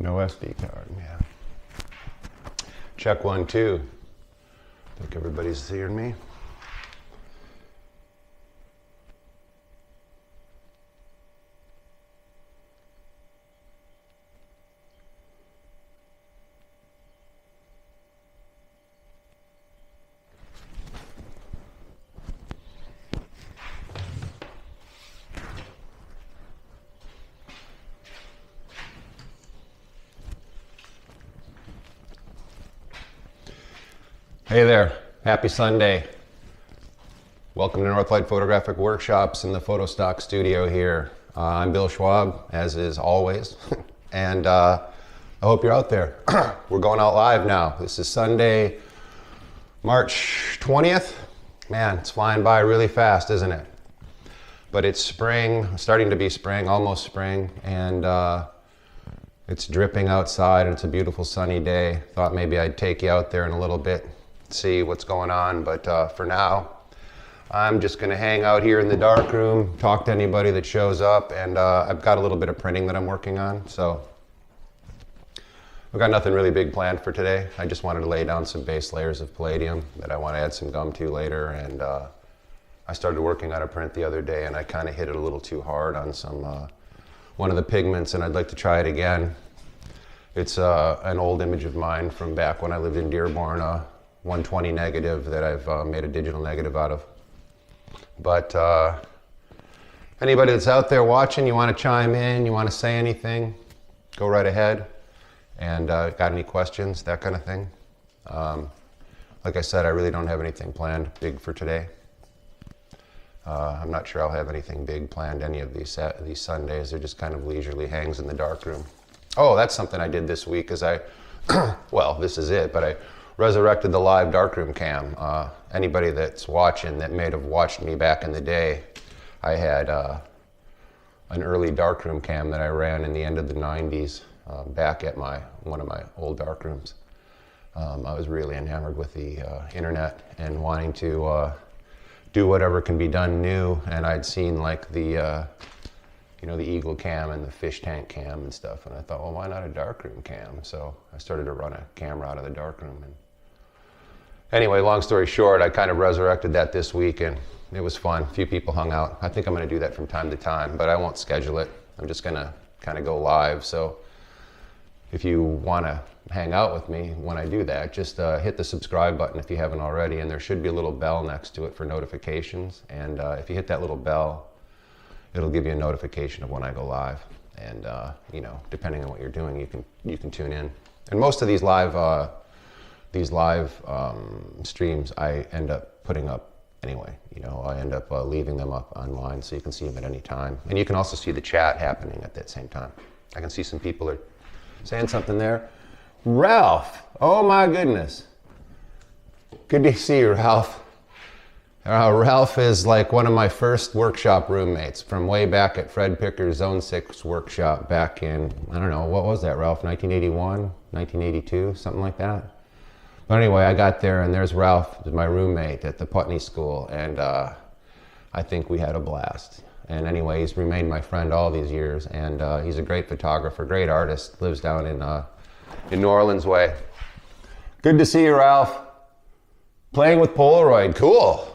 No SD card, yeah. Check 1, 2. I think everybody's hearing me. Hey there, happy Sunday. Welcome to Northlight Photographic Workshops in the Photo Stock Studio here. I'm Bill Schwab, as is always, and I hope you're out there. We're going out live now. This is Sunday, March 20th. Man, it's flying by really fast, isn't it? But it's spring, starting to be spring, almost spring, and it's dripping outside and it's a beautiful sunny day. Thought maybe I'd take you out there in a little bit, see what's going on, but for now I'm just going to hang out here in the dark room, talk to anybody that shows up, and I've got a little bit of printing that I'm working on, so I've got nothing really big planned for today. I just wanted to lay down some base layers of palladium that I want to add some gum to later, and I started working on a print the other day and I kind of hit it a little too hard on some one of the pigments, and I'd like to try it again. It's an old image of mine from back when I lived in Dearborn, 120 negative that I've made a digital negative out of. But anybody that's out there watching, you want to chime in, you want to say anything, go right ahead. And got any questions, that kind of thing. Like I said, I really don't have anything planned big for today. I'm not sure I'll have anything big planned any of these Sundays. They're just kind of leisurely hangs in the dark room. Oh, that's something I did this week, is I, well, this is it, but I resurrected the live darkroom cam. Anybody that's watching that may have watched me back in the day, I had an early darkroom cam that I ran in the end of the 90s back at one of my old darkrooms. I was really enamored with the internet and wanting to do whatever can be done new, and I'd seen like the the Eagle cam and the fish tank cam and stuff, and I thought, well, why not a darkroom cam? So I started to run a camera out of the darkroom. And anyway, long story short, I kind of resurrected that this week, and it was fun. A few people hung out. I think I'm going to do that from time to time, but I won't schedule it. I'm just going to kind of go live. So if you want to hang out with me when I do that, just hit the subscribe button if you haven't already, and there should be a little bell next to it for notifications. And if you hit that little bell, it'll give you a notification of when I go live. And depending on what you're doing, you can tune in. And most of these live streams I end up putting up anyway. I end up leaving them up online so you can see them at any time. And you can also see the chat happening at that same time. I can see some people are saying something there. Ralph, oh my goodness. Good to see you, Ralph. Ralph is like one of my first workshop roommates from way back at Fred Picker's Zone 6 workshop back in, I don't know, what was that, Ralph, 1981, 1982, something like that? But anyway, I got there and there's Ralph, my roommate at the Putney School, and I think we had a blast. And anyway, he's remained my friend all these years, and he's a great photographer, great artist, lives down in New Orleans way. Good to see you, Ralph. Playing with Polaroid, cool.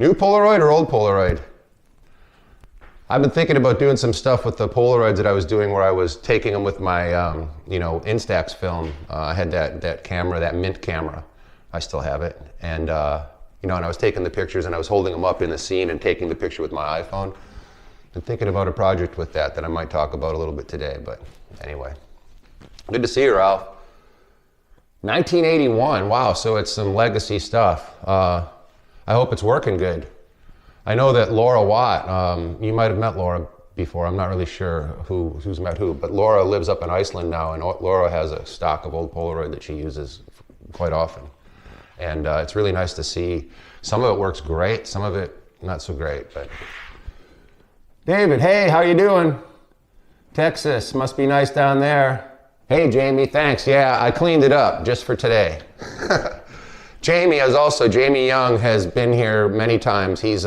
New Polaroid or old Polaroid? I've been thinking about doing some stuff with the Polaroids that I was doing where I was taking them with my, Instax film. I had that camera, that Mint camera. I still have it. And, and I was taking the pictures and I was holding them up in the scene and taking the picture with my iPhone. Been thinking about a project with that I might talk about a little bit today, but anyway. Good to see you, Ralph. 1981, wow, so it's some legacy stuff. I hope it's working good. I know that Laura Watt, you might have met Laura before, I'm not really sure who's met who, but Laura lives up in Iceland now, and Laura has a stock of old Polaroid that she uses quite often. And it's really nice to see. Some of it works great, some of it not so great. But David, hey, how you doing? Texas, must be nice down there. Hey, Jamie, thanks. Yeah, I cleaned it up just for today. Jamie Young has been here many times. He's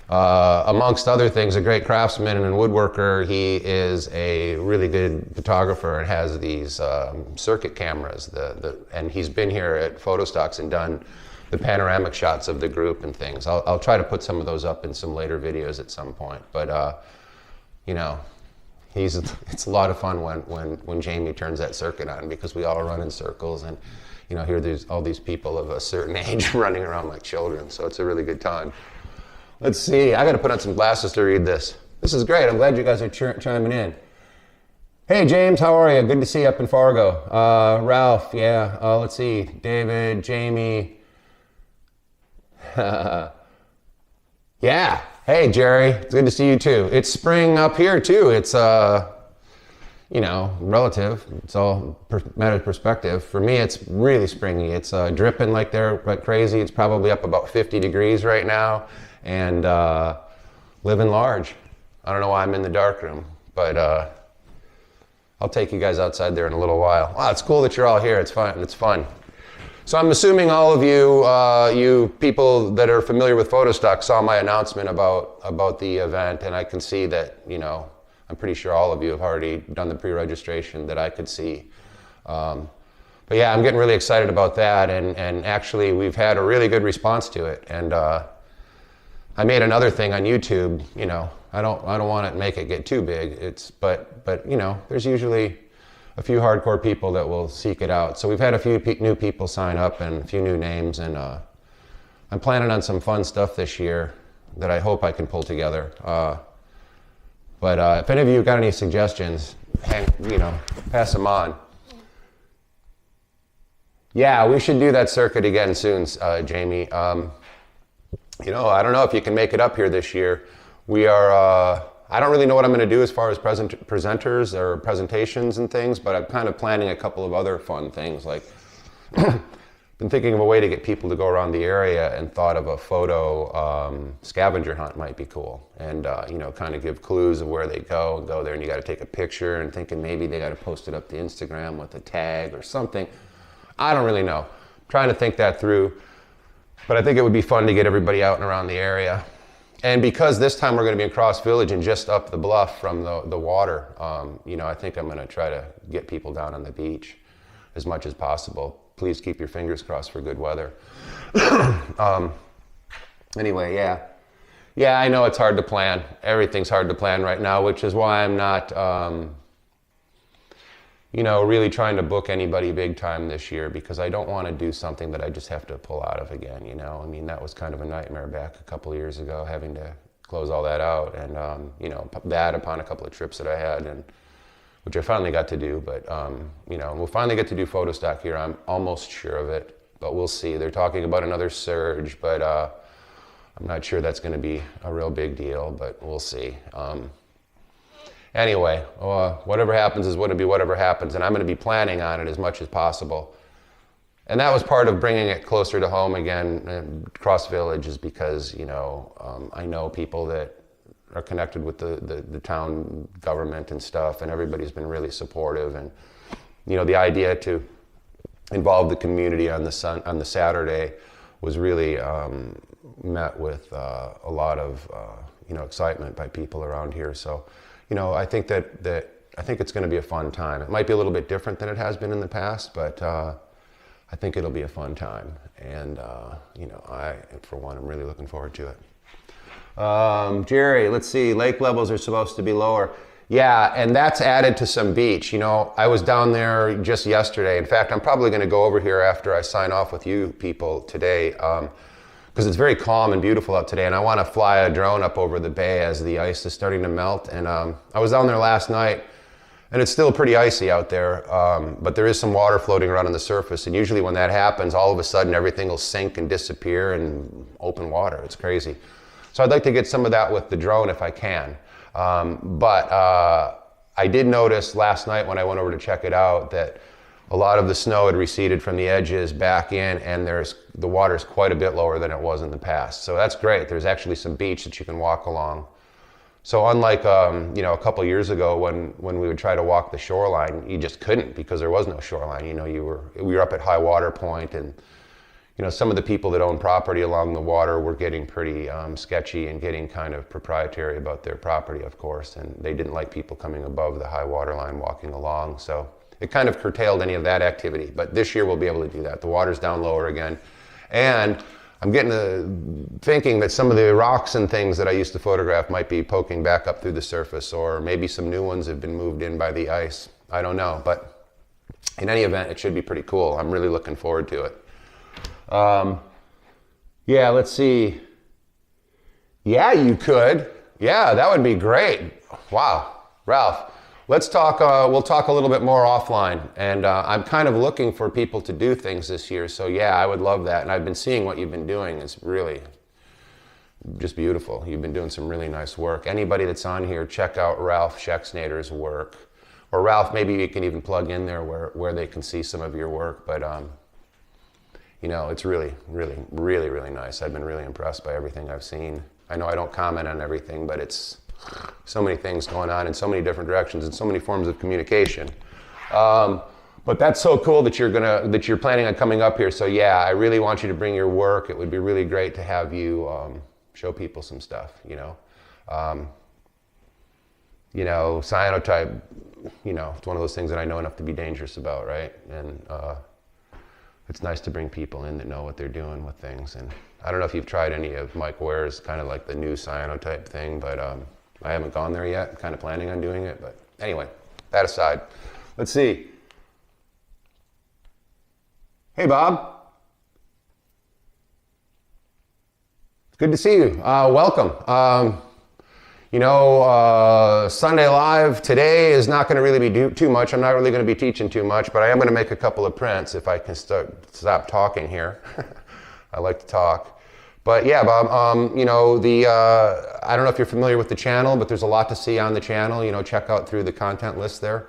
Amongst other things, a great craftsman and woodworker. He is a really good photographer and has these circuit cameras. And he's been here at Photostocks and done the panoramic shots of the group and things. I'll try to put some of those up in some later videos at some point. But you know, it's a lot of fun when Jamie turns that circuit on, because we all run in circles, and you know, here there's all these people of a certain age running around like children. So it's a really good time. Let's see, I gotta put on some glasses to read this. This is great, I'm glad you guys are chiming in. Hey James, how are you? Good to see you up in Fargo. Ralph, yeah, let's see, David, Jamie. Yeah, hey Jerry, it's good to see you too. It's spring up here too. It's, you know, relative. It's all matter of perspective. For me, it's really springy. It's dripping like crazy. It's probably up about 50 degrees right now. And living large. I don't know why I'm in the dark room, but I'll take you guys outside there in a little while. Wow, it's cool that you're all here. It's fun. It's fun. So I'm assuming all of you, you people that are familiar with Photostock, saw my announcement about the event, and I can see that, you know, I'm pretty sure all of you have already done the pre-registration that I could see. But yeah, I'm getting really excited about that, and actually we've had a really good response to it. And I made another thing on YouTube. You know, I don't want to make it get too big. But you know, there's usually a few hardcore people that will seek it out. So we've had a few new people sign up and a few new names, and I'm planning on some fun stuff this year that I hope I can pull together. But if any of you got any suggestions, you know, pass them on. Yeah, we should do that circuit again soon, Jamie. You know, I don't know if you can make it up here this year. We are, I don't really know what I'm going to do as far as presenters or presentations and things, but I'm kind of planning a couple of other fun things. Like, been thinking of a way to get people to go around the area, and thought of a photo scavenger hunt might be cool. And, you know, kind of give clues of where they go there, and you got to take a picture, and thinking maybe they got to post it up to Instagram with a tag or something. I don't really know. I'm trying to think that through. But I think it would be fun to get everybody out and around the area. And because this time we're going to be in Cross Village and just up the bluff from the water, you know, I think I'm going to try to get people down on the beach as much as possible. Please keep your fingers crossed for good weather. Anyway, yeah. Yeah, I know it's hard to plan. Everything's hard to plan right now, which is why I'm not, you know, really trying to book anybody big time this year, because I don't want to do something that I just have to pull out of again, you know. I mean, that was kind of a nightmare back a couple of years ago, having to close all that out, and, you know, that upon a couple of trips that I had, and which I finally got to do, but, you know, we'll finally get to do Photostock here. I'm almost sure of it, but we'll see. They're talking about another surge, but I'm not sure that's going to be a real big deal, but we'll see. Anyway, whatever happens is going to be whatever happens, and I'm going to be planning on it as much as possible. And that was part of bringing it closer to home again, Cross Village, is because, you know, I know people that are connected with the town government and stuff, and everybody's been really supportive. And, you know, the idea to involve the community on the Saturday was really met with a lot of, you know, excitement by people around here. So, you know, I think I think it's going to be a fun time. It might be a little bit different than it has been in the past, but I think it'll be a fun time. And, you know, for one, I'm really looking forward to it. Jerry, let's see, lake levels are supposed to be lower. Yeah, and that's added to some beach. You know, I was down there just yesterday. In fact, I'm probably going to go over here after I sign off with you people today, because it's very calm and beautiful out today, and I want to fly a drone up over the bay as the ice is starting to melt. And I was down there last night, and it's still pretty icy out there, but there is some water floating around on the surface, and usually when that happens, all of a sudden everything will sink and disappear and open water. It's crazy. So I'd like to get some of that with the drone if I can. But I did notice last night when I went over to check it out that a lot of the snow had receded from the edges back in, and the water's quite a bit lower than it was in the past. So that's great. There's actually some beach that you can walk along. So unlike you know, a couple years ago when we would try to walk the shoreline, you just couldn't, because there was no shoreline. You know, we were up at high water point, and some of the people that own property along the water were getting pretty sketchy and getting kind of proprietary about their property, of course, and they didn't like people coming above the high water line walking along. So it kind of curtailed any of that activity. But this year we'll be able to do that. The water's down lower again. And I'm getting to thinking that some of the rocks and things that I used to photograph might be poking back up through the surface, or maybe some new ones have been moved in by the ice. I don't know, but in any event, it should be pretty cool. I'm really looking forward to it. Yeah, let's see. Yeah, you could. Yeah, that would be great. Wow, Ralph. Let's talk, we'll talk a little bit more offline, and I'm kind of looking for people to do things this year, so yeah, I would love that, and I've been seeing what you've been doing. It's really just beautiful. You've been doing some really nice work. Anybody that's on here, check out Ralph Schexnader's work, or Ralph, maybe you can even plug in there where they can see some of your work, but it's really, really, really, really nice. I've been really impressed by everything I've seen. I know I don't comment on everything, but it's so many things going on in so many different directions and so many forms of communication. But that's so cool that you're planning on coming up here. So yeah, I really want you to bring your work. It would be really great to have you show people some stuff. Cyanotype. It's one of those things that I know enough to be dangerous about, right? And it's nice to bring people in that know what they're doing with things. And I don't know if you've tried any of Mike Ware's kind of like the new cyanotype thing, but I haven't gone there yet. I'm kind of planning on doing it, but anyway, that aside. Let's see. Hey, Bob. It's good to see you. Welcome. Sunday Live today is not going to really be too much. I'm not really going to be teaching too much, but I am going to make a couple of prints if I can stop talking here. I like to talk. But yeah, Bob, I don't know if you're familiar with the channel, but there's a lot to see on the channel. Check out through the content list there.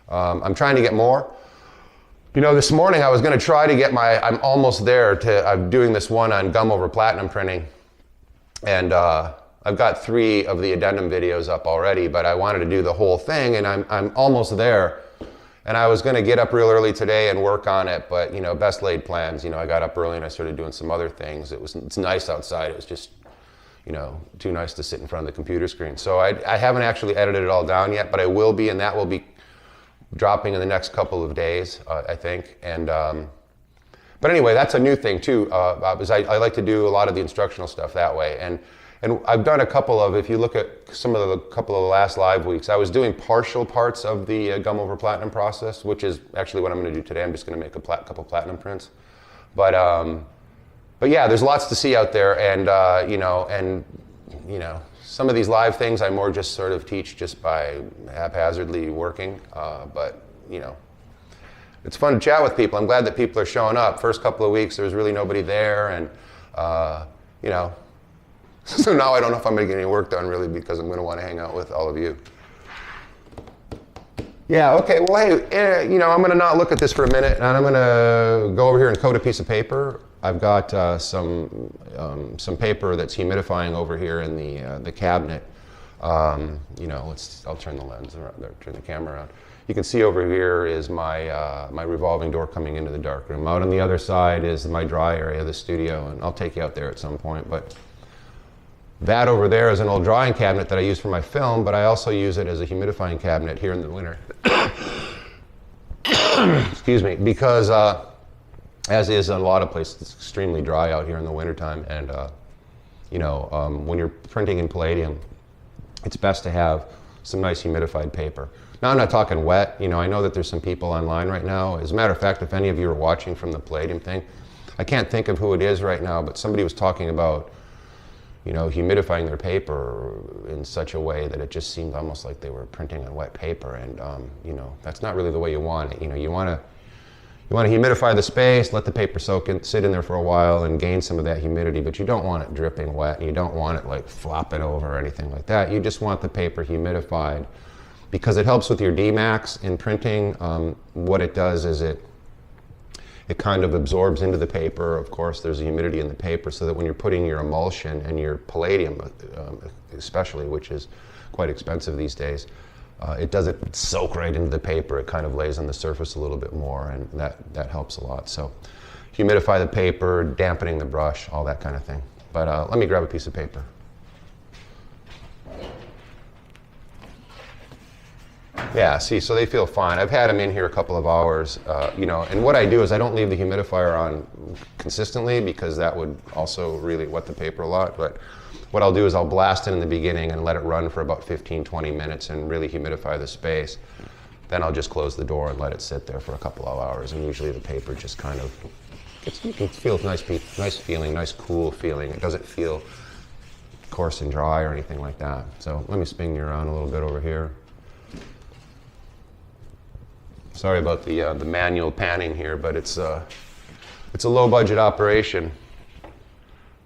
I'm trying to get more. This morning I was going to try to get I'm almost there I'm doing this one on gum over platinum printing. And I've got 3 of the addendum videos up already, but I wanted to do the whole thing, and I'm almost there. And I was going to get up real early today and work on it, but best laid plans. I got up early and I started doing some other things. It's nice outside. It was just too nice to sit in front of the computer screen. So I haven't actually edited it all down yet, but I will be, and that will be dropping in the next couple of days, I think. And but anyway, that's a new thing too. Because I like to do a lot of the instructional stuff that way. And I've done a couple of, if you look at couple of the last live weeks, I was doing partial parts of the gum over platinum process, which is actually what I'm going to do today. I'm just going to make a couple platinum prints. But yeah, there's lots to see out there, and some of these live things I more just sort of teach just by haphazardly working. But it's fun to chat with people. I'm glad that people are showing up. First couple of weeks there was really nobody there, and so now I don't know if I'm going to get any work done, really, because I'm going to want to hang out with all of you. Yeah, okay, well, hey, I'm going to not look at this for a minute, and I'm going to go over here and coat a piece of paper. I've got some paper that's humidifying over here in the cabinet. I'll turn the lens around, turn the camera around. You can see over here is my revolving door coming into the dark room. Out on the other side is my dry area of the studio, and I'll take you out there at some point, but that over there is an old drawing cabinet that I use for my film, but I also use it as a humidifying cabinet here in the winter. Excuse me, because as is in a lot of places, it's extremely dry out here in the wintertime, and when you're printing in palladium, it's best to have some nice humidified paper. Now, I'm not talking wet. I know that there's some people online right now. As a matter of fact, if any of you are watching from the palladium thing, I can't think of who it is right now, but somebody was talking about humidifying their paper in such a way that it just seemed almost like they were printing on wet paper, and that's not really the way you want it. You want to humidify the space, let the paper sit in there for a while and gain some of that humidity, but you don't want it dripping wet, and you don't want it like flopping over or anything like that. You just want the paper humidified because it helps with your Dmax in printing. What it does is it kind of absorbs into the paper. Of course, there's a humidity in the paper, so that when you're putting your emulsion and your palladium, especially, which is quite expensive these days, it doesn't soak right into the paper. It kind of lays on the surface a little bit more, and that helps a lot. So, humidify the paper, dampening the brush, all that kind of thing. But let me grab a piece of paper. Yeah, see, so they feel fine. I've had them in here a couple of hours, you know, and what I do is I don't leave the humidifier on consistently because that would also really wet the paper a lot. But what I'll do is I'll blast it in the beginning and let it run for about 15, 20 minutes and really humidify the space. Then I'll just close the door and let it sit there for a couple of hours. And usually the paper just kind of gets, you can feel nice feeling, nice cool feeling. It doesn't feel coarse and dry or anything like that. So let me spin you around a little bit over here. Sorry about the manual panning here, but it's a low budget operation.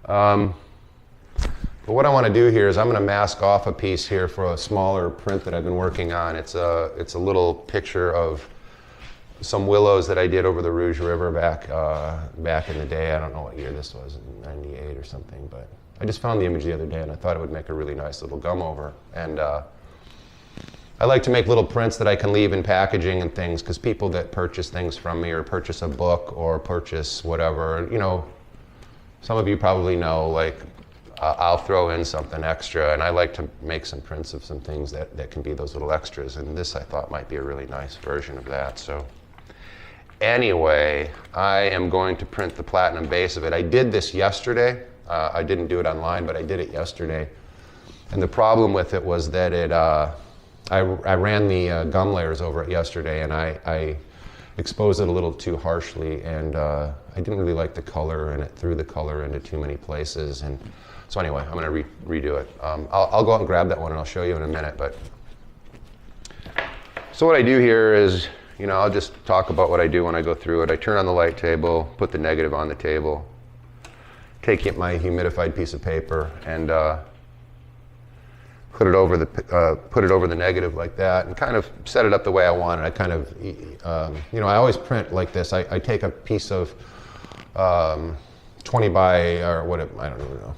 But what I want to do here is I'm going to mask off a piece here for a smaller print that I've been working on. It's a little picture of some willows that I did over the Rouge River back in the day. I don't know what year this was, 98 or something, but I just found the image the other day and I thought it would make a really nice little gum over. And I like to make little prints that I can leave in packaging and things because people that purchase things from me or purchase a book or purchase whatever, you know, some of you probably know, like, I'll throw in something extra, and I like to make some prints of some things that can be those little extras, and this I thought might be a really nice version of that. So anyway, I am going to print the platinum base of it. I did this yesterday. I didn't do it online, but I did it yesterday. And the problem with it was that I ran the gum layers over it yesterday, and I exposed it a little too harshly, and I didn't really like the color, and it threw the color into too many places. And so anyway, I'm going to redo it. I'll go out and grab that one, and I'll show you in a minute. But so what I do here is, you know, I'll just talk about what I do when I go through it. I turn on the light table, put the negative on the table, take my humidified piece of paper, and put it over the negative like that, and kind of set it up the way I want it. I kind of, you know, I always print like this. I take a piece of 20 by, or what, I don't even know,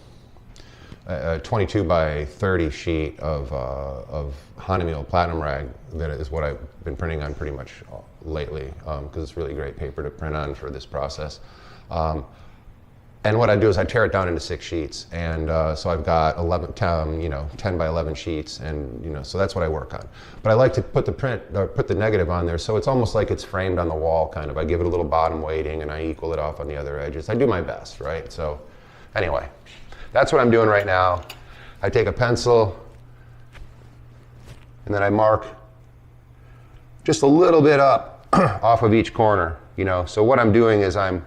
a 22 by 30 sheet of Hahnemühle platinum rag. That is what I've been printing on pretty much lately, because it's really great paper to print on for this process. And what I do is I tear it down into 6 sheets, and so I've got 10 by 11 sheets, and you know, so that's what I work on. But I like to put the negative on there, so it's almost like it's framed on the wall, kind of. I give it a little bottom weighting, and I equal it off on the other edges. I do my best, right? So, anyway, that's what I'm doing right now. I take a pencil, and then I mark just a little bit up off of each corner, you know. So what I'm doing is I'm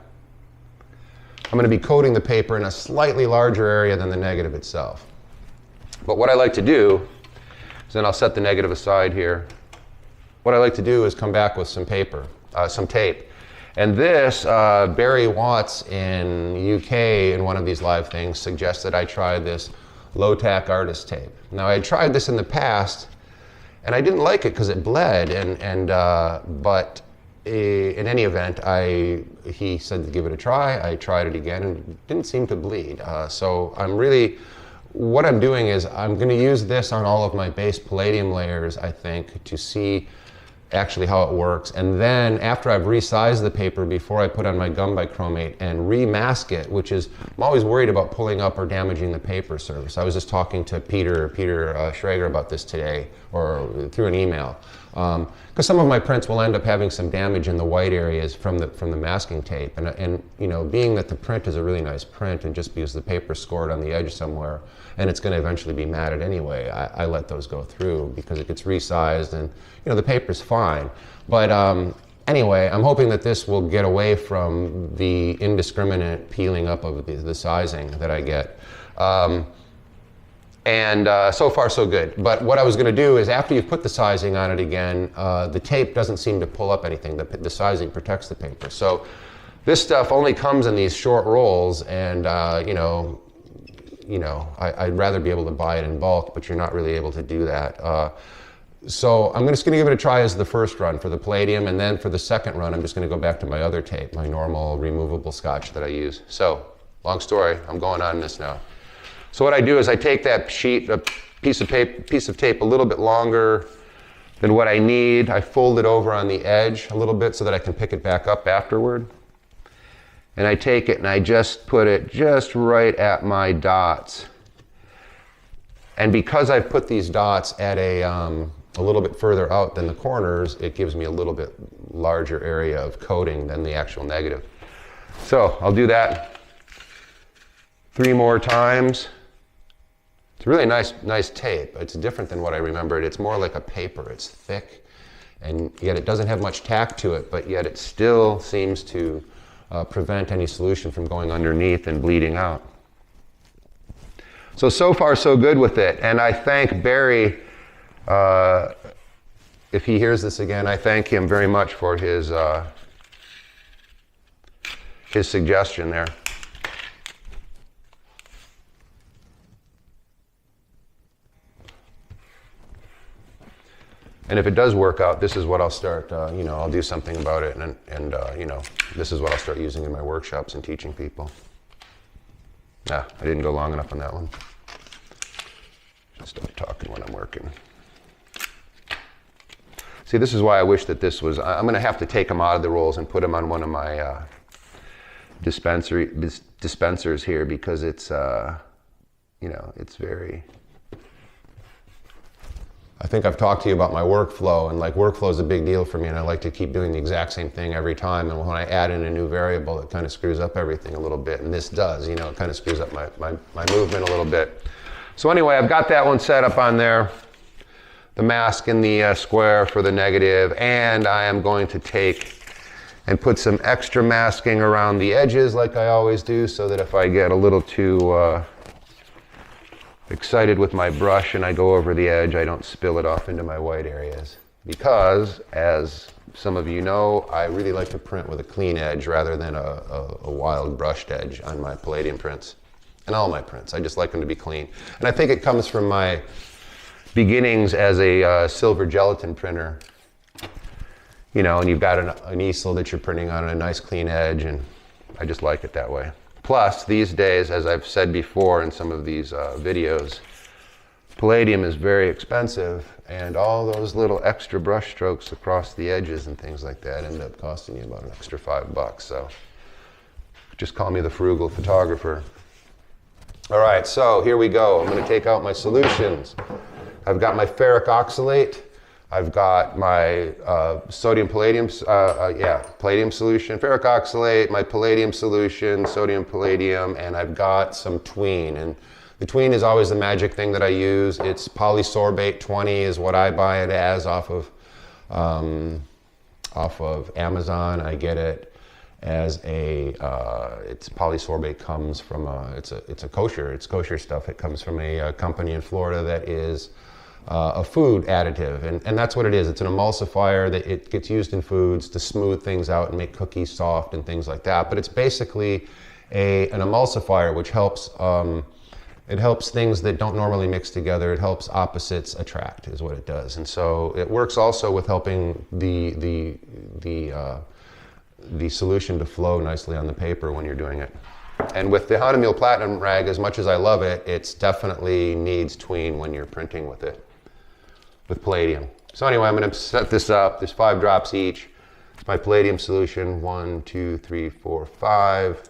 going to be coating the paper in a slightly larger area than the negative itself. But what I like to do is, then I'll set the negative aside here. What I like to do is come back with some paper, some tape. And this, Barry Watts in UK in one of these live things suggested I try this low tack artist tape. Now I had tried this in the past and I didn't like it because it bled, but in any event, he said to give it a try. I tried it again and it didn't seem to bleed. So what I'm doing is I'm going to use this on all of my base palladium layers, I think, to see actually how it works. And then after I've resized the paper before I put on my gum bichromate and remask it, which is, I'm always worried about pulling up or damaging the paper surface. I was just talking to Peter Schrager about this today, or through an email. Because some of my prints will end up having some damage in the white areas from the masking tape, and you know, being that the print is a really nice print, and just because the paper's scored on the edge somewhere, and it's going to eventually be matted anyway, I let those go through because it gets resized, and you know, the paper's fine. But anyway, I'm hoping that this will get away from the indiscriminate peeling up of the sizing that I get. And so far so good. But what I was going to do is, after you've put the sizing on it again, the tape doesn't seem to pull up anything. The sizing protects the paper. So this stuff only comes in these short rolls, and I'd rather be able to buy it in bulk, but you're not really able to do that. So I'm just going to give it a try as the first run for the palladium, and then for the second run, I'm just going to go back to my other tape, my normal removable scotch that I use. So, long story, I'm going on this now. So what I do is I take that sheet, a piece of tape a little bit longer than what I need. I fold it over on the edge a little bit so that I can pick it back up afterward. and I take it and I just put it just right at my dots. And because I've put these dots at a little bit further out than the corners, it gives me a little bit larger area of coating than the actual negative. So I'll do that 3 more times. It's really nice tape. It's different than what I remembered. It's more like a paper. It's thick, and yet it doesn't have much tack to it, but yet it still seems to prevent any solution from going underneath and bleeding out. So far so good with it. And I thank Barry, if he hears this again, I thank him very much for his suggestion there. And if it does work out, this is what I'll start, I'll do something about it, and this is what I'll start using in my workshops and teaching people. I didn't go long enough on that one. Should stop talking when I'm working. See, this is why I wish that this was, I'm gonna have to take them out of the rolls and put them on one of my dispensers here, because it's, it's very, I think I've talked to you about my workflow, and like workflow is a big deal for me, and I like to keep doing the exact same thing every time. And when I add in a new variable, it kind of screws up everything a little bit, and this does, it kind of screws up my movement a little bit. So anyway, I've got that one set up on there, the mask in the square for the negative, and I am going to take and put some extra masking around the edges like I always do, so that if I get a little too excited with my brush and I go over the edge, I don't spill it off into my white areas. Because, as some of you know, I really like to print with a clean edge rather than a wild brushed edge on my Palladium prints. And all my prints, I just like them to be clean. And I think it comes from my beginnings as a silver gelatin printer. And you've got an easel that you're printing on a nice clean edge, and I just like it that way. Plus, these days, as I've said before in some of these videos, Palladium is very expensive, and all those little extra brush strokes across the edges and things like that end up costing you about an extra $5. So just call me the frugal photographer. All right, so here we go. I'm going to take out my solutions. I've got my ferric oxalate. I've got my palladium solution, ferric oxalate, my palladium solution, sodium palladium, and I've got some tween. And the tween is always the magic thing that I use. It's polysorbate 20 is what I buy it as off of Amazon. I get it as it's polysorbate, comes from it's kosher stuff. It comes from a company in Florida that is a food additive, and that's what it is. It's an emulsifier that it gets used in foods to smooth things out and make cookies soft and things like that. But it's basically an emulsifier, which helps it helps things that don't normally mix together. It helps opposites attract, is what it does. And so it works also with helping the solution to flow nicely on the paper when you're doing it. And with the Hahnemühle Platinum rag, as much as I love it, it definitely needs tween when you're printing with it, with Palladium. So anyway, I'm going to set this up. There's 5 drops each. It's my Palladium solution, 1, 2, 3, 4, 5.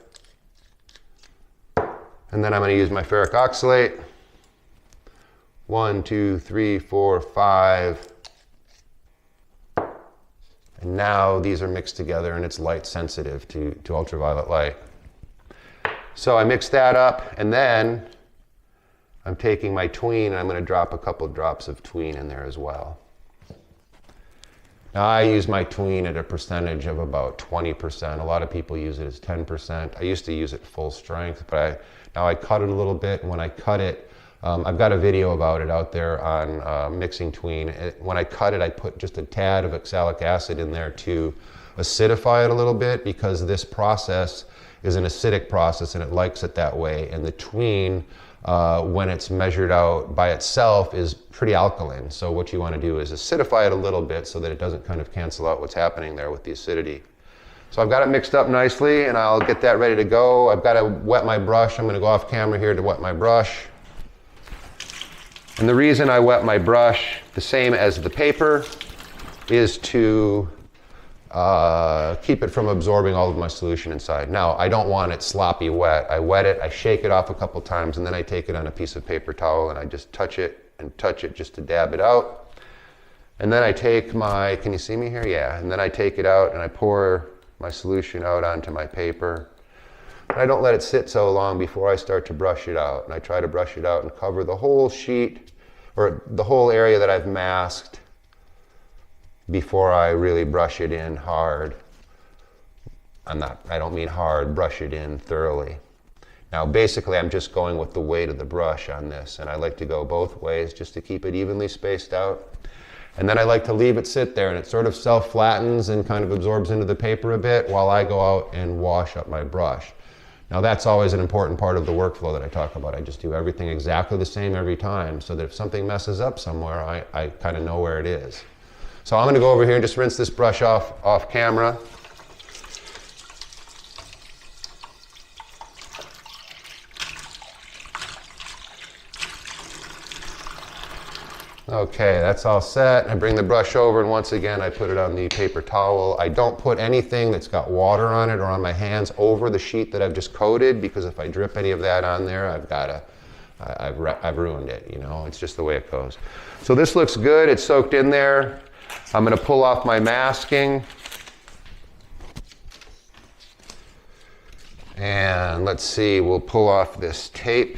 And then I'm going to use my ferric oxalate, 1, 2, 3, 4, 5. And now these are mixed together, and it's light sensitive to ultraviolet light. So I mix that up, and then I'm taking my tween, and I'm going to drop a couple drops of tween in there as well. Now I use my tween at a percentage of about 20%. A lot of people use it as 10%. I used to use it full strength, but now I cut it a little bit, and when I cut it, I've got a video about it out there on mixing tween. When I cut it, I put just a tad of oxalic acid in there to acidify it a little bit, because this process is an acidic process and it likes it that way. And the tween, when it's measured out by itself, is pretty alkaline. So what you want to do is acidify it a little bit so that it doesn't kind of cancel out what's happening there with the acidity. So I've got it mixed up nicely, and I'll get that ready to go. I've got to wet my brush. I'm going to go off camera here to wet my brush. And the reason I wet my brush, the same as the paper, is to keep it from absorbing all of my solution inside. Now, I don't want it sloppy wet. I wet it, I shake it off a couple times, and then I take it on a piece of paper towel and I just touch it and touch it just to dab it out. And then I take my, can you see me here? Yeah. And then I take it out and I pour my solution out onto my paper. And I don't let it sit so long before I start to brush it out. And I try to brush it out and cover the whole sheet, or the whole area that I've masked, before I really brush it in hard. I don't mean hard, brush it in thoroughly. Now basically I'm just going with the weight of the brush on this, and I like to go both ways just to keep it evenly spaced out. And then I like to leave it sit there, and it sort of self-flattens and kind of absorbs into the paper a bit while I go out and wash up my brush. Now that's always an important part of the workflow that I talk about. I just do everything exactly the same every time, so that if something messes up somewhere, I kind of know where it is. So I'm going to go over here and just rinse this brush off camera. Okay, that's all set. I bring the brush over, and once again I put it on the paper towel. I don't put anything that's got water on it or on my hands over the sheet that I've just coated, because if I drip any of that on there, I've ruined it, you know. It's just the way it goes. So this looks good. It's soaked in there. I'm going to pull off my masking. And let's see, we'll pull off this tape.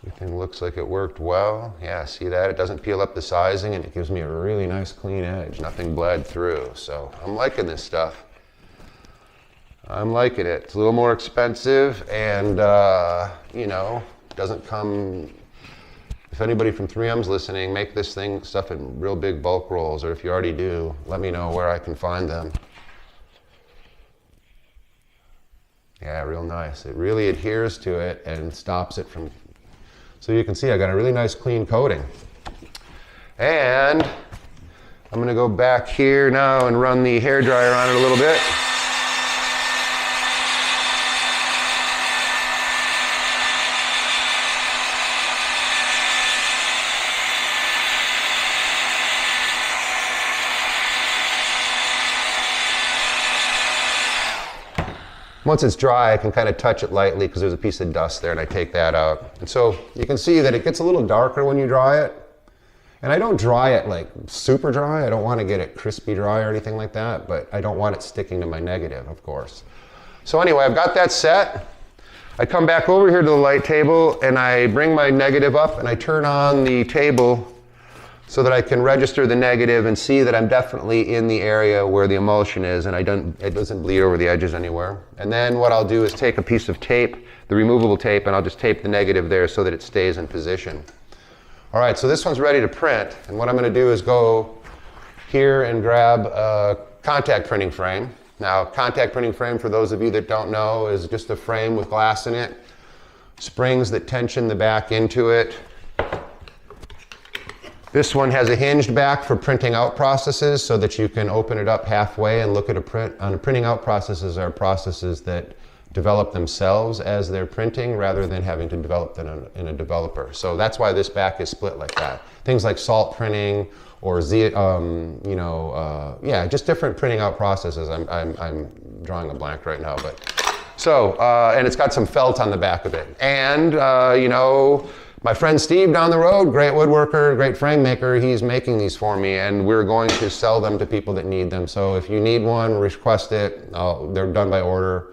Everything looks like it worked well. Yeah, see that? It doesn't peel up the sizing, and it gives me a really nice clean edge. Nothing bled through. So I'm liking this stuff. I'm liking it. It's a little more expensive, and you know, doesn't come. If anybody from 3M's listening, make this stuff in real big bulk rolls, or if you already do, let me know where I can find them. Yeah, real nice. It really adheres to it and stops it from, so you can see I got a really nice clean coating. And I'm gonna go back here now and run the hairdryer on it a little bit. Once it's dry, I can kind of touch it lightly because there's a piece of dust there, and I take that out. And so you can see that it gets a little darker when you dry it. And I don't dry it like super dry. I don't want to get it crispy dry or anything like that, but I don't want it sticking to my negative, of course. So anyway, I've got that set. I come back over here to the light table, and I bring my negative up, and I turn on the table so that I can register the negative and see that I'm definitely in the area where the emulsion is, and it doesn't bleed over the edges anywhere. And then what I'll do is take a piece of tape, the removable tape, and I'll just tape the negative there so that it stays in position. All right, so this one's ready to print, and what I'm gonna do is go here and grab a contact printing frame. Now, contact printing frame, for those of you that don't know, is just a frame with glass in it, springs that tension the back into it. This one has a hinged back for printing out processes so that you can open it up halfway and look at a print. Printing out processes are processes that develop themselves as they're printing rather than having to develop them in a developer. So that's why this back is split like that. Things like salt printing or yeah, just different printing out processes. I'm drawing a blank right now, but so and it's got some felt on the back of it, and you know, my friend Steve down the road, great woodworker, great frame maker, he's making these for me, and we're going to sell them to people that need them. So if you need one, request it. They're done by order.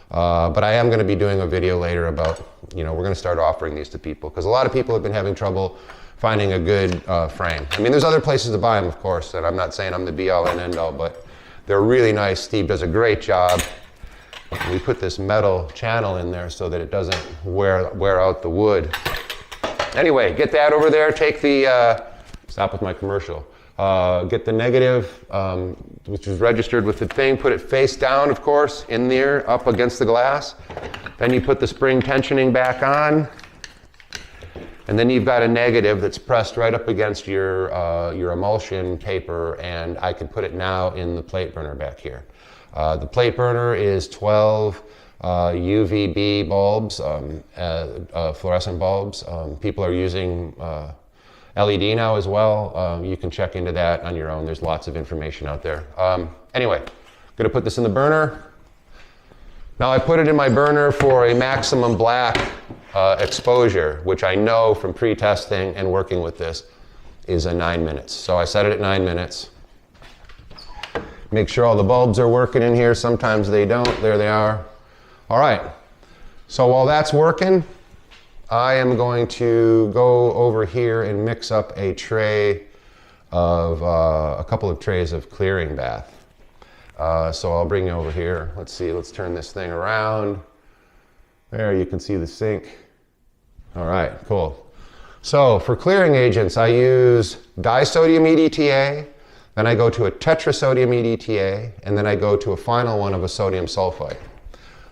But I am going to be doing a video later about, you know, we're going to start offering these to people because a lot of people have been having trouble finding a good frame. I mean, there's other places to buy them, of course, and I'm not saying I'm the be-all and end-all, but they're really nice. Steve does a great job. We put this metal channel in there so that it doesn't wear out the wood. Anyway, get that over there, take the, stop with my commercial. Get the negative, which is registered with the thing, put it face down, of course, in there, up against the glass. Then you put the spring tensioning back on, and then you've got a negative that's pressed right up against your emulsion paper, and I can put it now in the plate burner back here. The plate burner is 12 UVB bulbs, fluorescent bulbs. People are using LED now as well. You can check into that on your own. There's lots of information out there. Anyway, I'm gonna put this in the burner. Now I put it in my burner for a maximum black exposure, which I know from pre-testing and working with this is a 9 minutes. So I set it at 9 minutes. Make sure all the bulbs are working in here. Sometimes they don't. There they are. All right. So while that's working, I am going to go over here and mix up a tray of, a couple of trays of clearing bath. So I'll bring you over here. Let's see, let's turn this thing around. There, you can see the sink. All right, cool. So for clearing agents, I use disodium EDTA, then I go to a tetrazodium EDTA, and then I go to a final one of a sodium sulfite.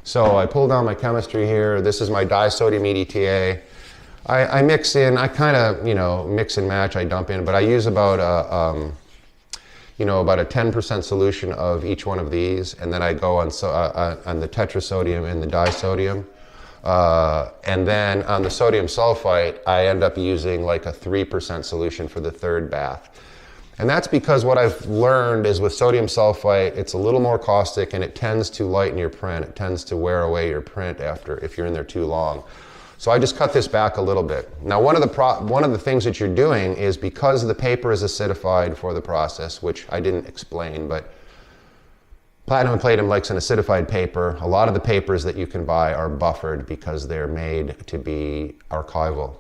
So I pull down my chemistry here. This is my disodium EDTA. I mix in, I kind of, you know, mix and match, I dump in, but I use about a 10% solution of each one of these, and then I go on the tetrazodium and the disodium. And then on the sodium sulfite, I end up using like a 3% solution for the third bath. And that's because what I've learned is with sodium sulfite, it's a little more caustic and it tends to lighten your print. It tends to wear away your print after if you're in there too long. So I just cut this back a little bit. Now one of the things that you're doing is because the paper is acidified for the process, which I didn't explain, but platinum and palladium likes an acidified paper. A lot of the papers that you can buy are buffered because they're made to be archival.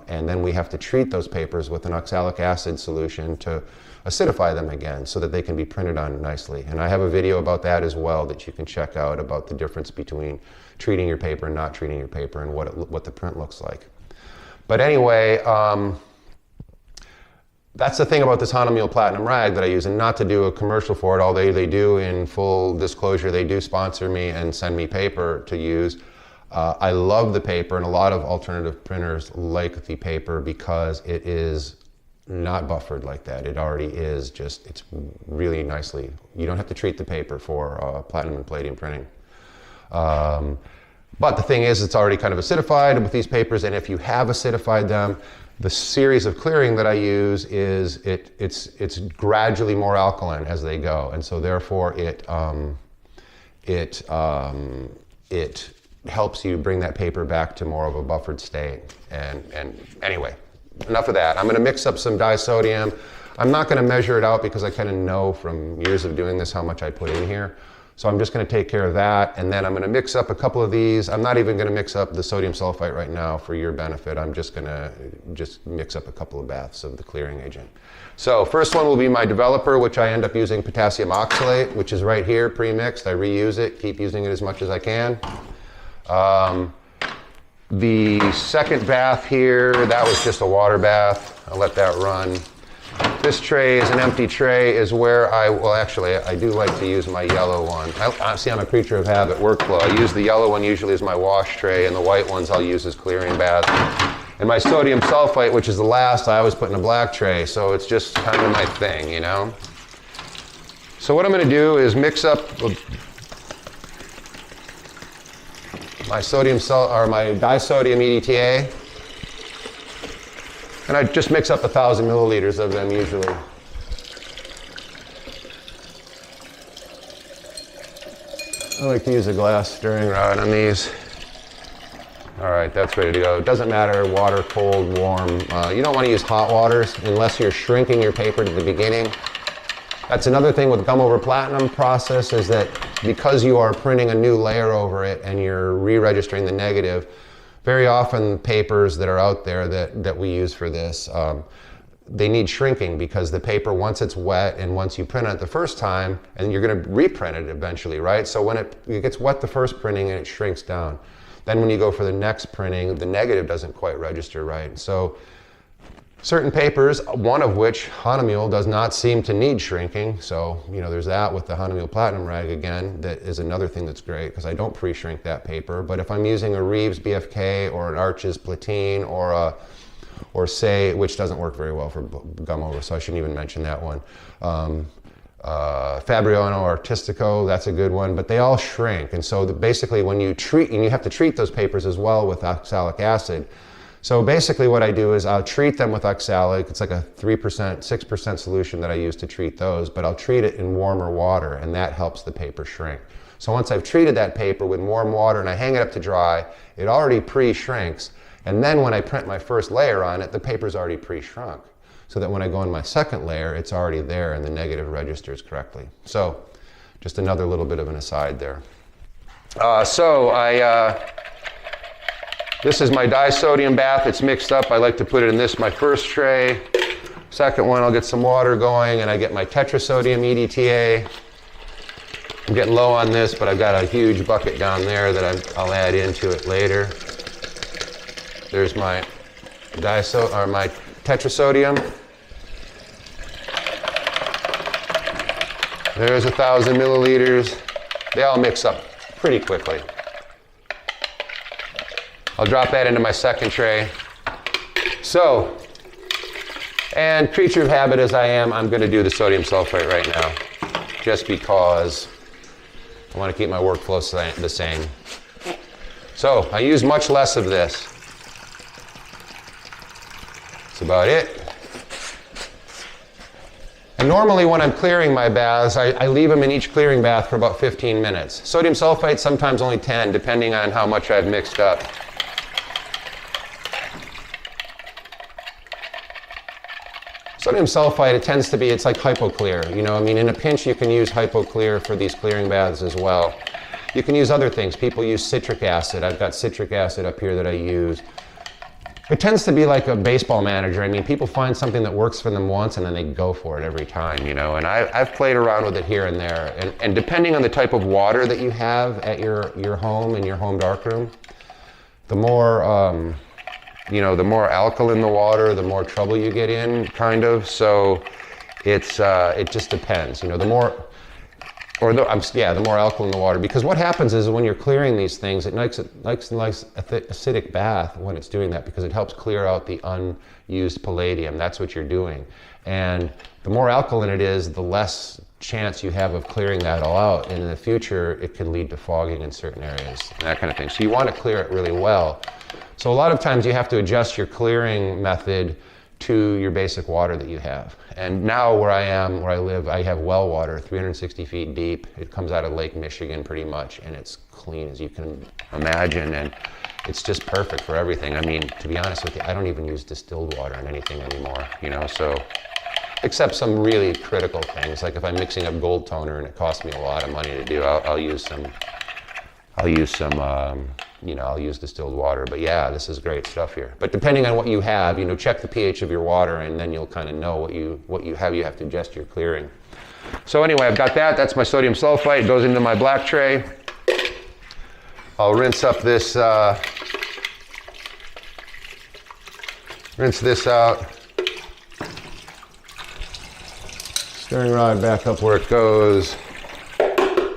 And then we have to treat those papers with an oxalic acid solution to acidify them again so that they can be printed on nicely. And I have a video about that as well that you can check out about the difference between treating your paper and not treating your paper and what the print looks like. But anyway, that's the thing about this Hahnemühle Platinum rag that I use, and not to do a commercial for it, although they do, in full disclosure, they do sponsor me and send me paper to use. I love the paper, and a lot of alternative printers like the paper because it is not buffered like that. It already is just, it's really nicely, you don't have to treat the paper for platinum and palladium printing. But the thing is, it's already kind of acidified with these papers, and if you have acidified them, the series of clearing that I use is it's gradually more alkaline as they go, and so therefore it helps you bring that paper back to more of a buffered state. And anyway, enough of that. I'm going to mix up some disodium. I'm not going to measure it out because I kind of know from years of doing this how much I put in here. So I'm just going to take care of that, and then I'm going to mix up a couple of these. I'm not even going to mix up the sodium sulfite right now for your benefit. I'm just going to mix up a couple of baths of the clearing agent. So first one will be my developer, which I end up using potassium oxalate, which is right here pre-mixed. I reuse it, keep using it as much as I can. The second bath here, that was just a water bath. I'll let that run. This tray is an empty tray, is where I do like to use my yellow one. See, I'm a creature of habit, workflow. I use the yellow one usually as my wash tray, and the white ones I'll use as clearing bath. And my sodium sulfite, which is the last, I always put in a black tray, so it's just kind of my thing, you know? So what I'm going to do is mix up my disodium EDTA. And I just mix up 1,000 milliliters of them usually. I like to use a glass stirring rod on these. All right, that's ready to go. It doesn't matter, water, cold, warm. You don't want to use hot waters unless you're shrinking your paper to the beginning. That's another thing with gum over platinum process, is that because you are printing a new layer over it and you're re-registering the negative, very often papers that are out there that we use for this, they need shrinking because the paper, once it's wet and once you print it the first time, and you're going to reprint it eventually, right? So when it gets wet the first printing and it shrinks down, then when you go for the next printing, the negative doesn't quite register right. So certain papers, one of which, Hahnemühle, does not seem to need shrinking. So, you know, there's that with the Hahnemühle Platinum rag again. That is another thing that's great because I don't pre-shrink that paper. But if I'm using a Reeves BFK or an Arches Platine or say, which doesn't work very well for gum over, so I shouldn't even mention that one. Fabriano Artistico, that's a good one, but they all shrink. And so basically when you treat, and you have to treat those papers as well with oxalic acid, So basically what I do is I'll treat them with oxalic. It's like a 3%, 6% solution that I use to treat those, but I'll treat it in warmer water, and that helps the paper shrink. So once I've treated that paper with warm water and I hang it up to dry, it already pre-shrinks. And then when I print my first layer on it, the paper's already pre-shrunk. So that when I go in my second layer, it's already there and the negative registers correctly. So just another little bit of an aside there. This is my disodium bath. It's mixed up. I like to put it in this, my first tray. Second one, I'll get some water going, and I get my tetrazodium EDTA. I'm getting low on this, but I've got a huge bucket down there that I'll add into it later. There's my my tetrazodium. There's 1,000 milliliters. They all mix up pretty quickly. I'll drop that into my second tray. So, and creature of habit as I am, I'm going to do the sodium sulfite right now, just because I want to keep my workflow the same. So, I use much less of this. That's about it. And normally when I'm clearing my baths, I leave them in each clearing bath for about 15 minutes. Sodium sulfite, sometimes only 10, depending on how much I've mixed up. Sodium sulfite, it tends to be, it's like hypoclear. You know, I mean, in a pinch you can use hypoclear for these clearing baths as well. You can use other things. People use citric acid. I've got citric acid up here that I use. It tends to be like a baseball manager. I mean, people find something that works for them once and then they go for it every time, you know. And I've played around with it here and there. And depending on the type of water that you have at your home, in your home darkroom, the more, you know, the more alkaline the water, the more trouble you get in, kind of. So it just depends, you know, the more alkaline the water. Because what happens is when you're clearing these things, it likes acidic bath when it's doing that, because it helps clear out the unused palladium. That's what you're doing. And the more alkaline it is, the less chance you have of clearing that all out. And in the future, it can lead to fogging in certain areas, and that kind of thing. So you want to clear it really well. So a lot of times you have to adjust your clearing method to your basic water that you have. And now where I live, I have well water, 360 feet deep. It comes out of Lake Michigan pretty much, and it's clean as you can imagine, and it's just perfect for everything. I mean, to be honest with you, I don't even use distilled water in anything anymore, you know, so, except some really critical things, like if I'm mixing up gold toner and it costs me a lot of money to do, I'll use distilled water. But yeah, this is great stuff here. But depending on what you have, you know, check the pH of your water, and then you'll kind of know what you have. You have to adjust your clearing. So anyway, I've got that. That's my sodium sulfite. It goes into my black tray. I'll rinse up this, rinse this out. Stirring rod back up where it goes.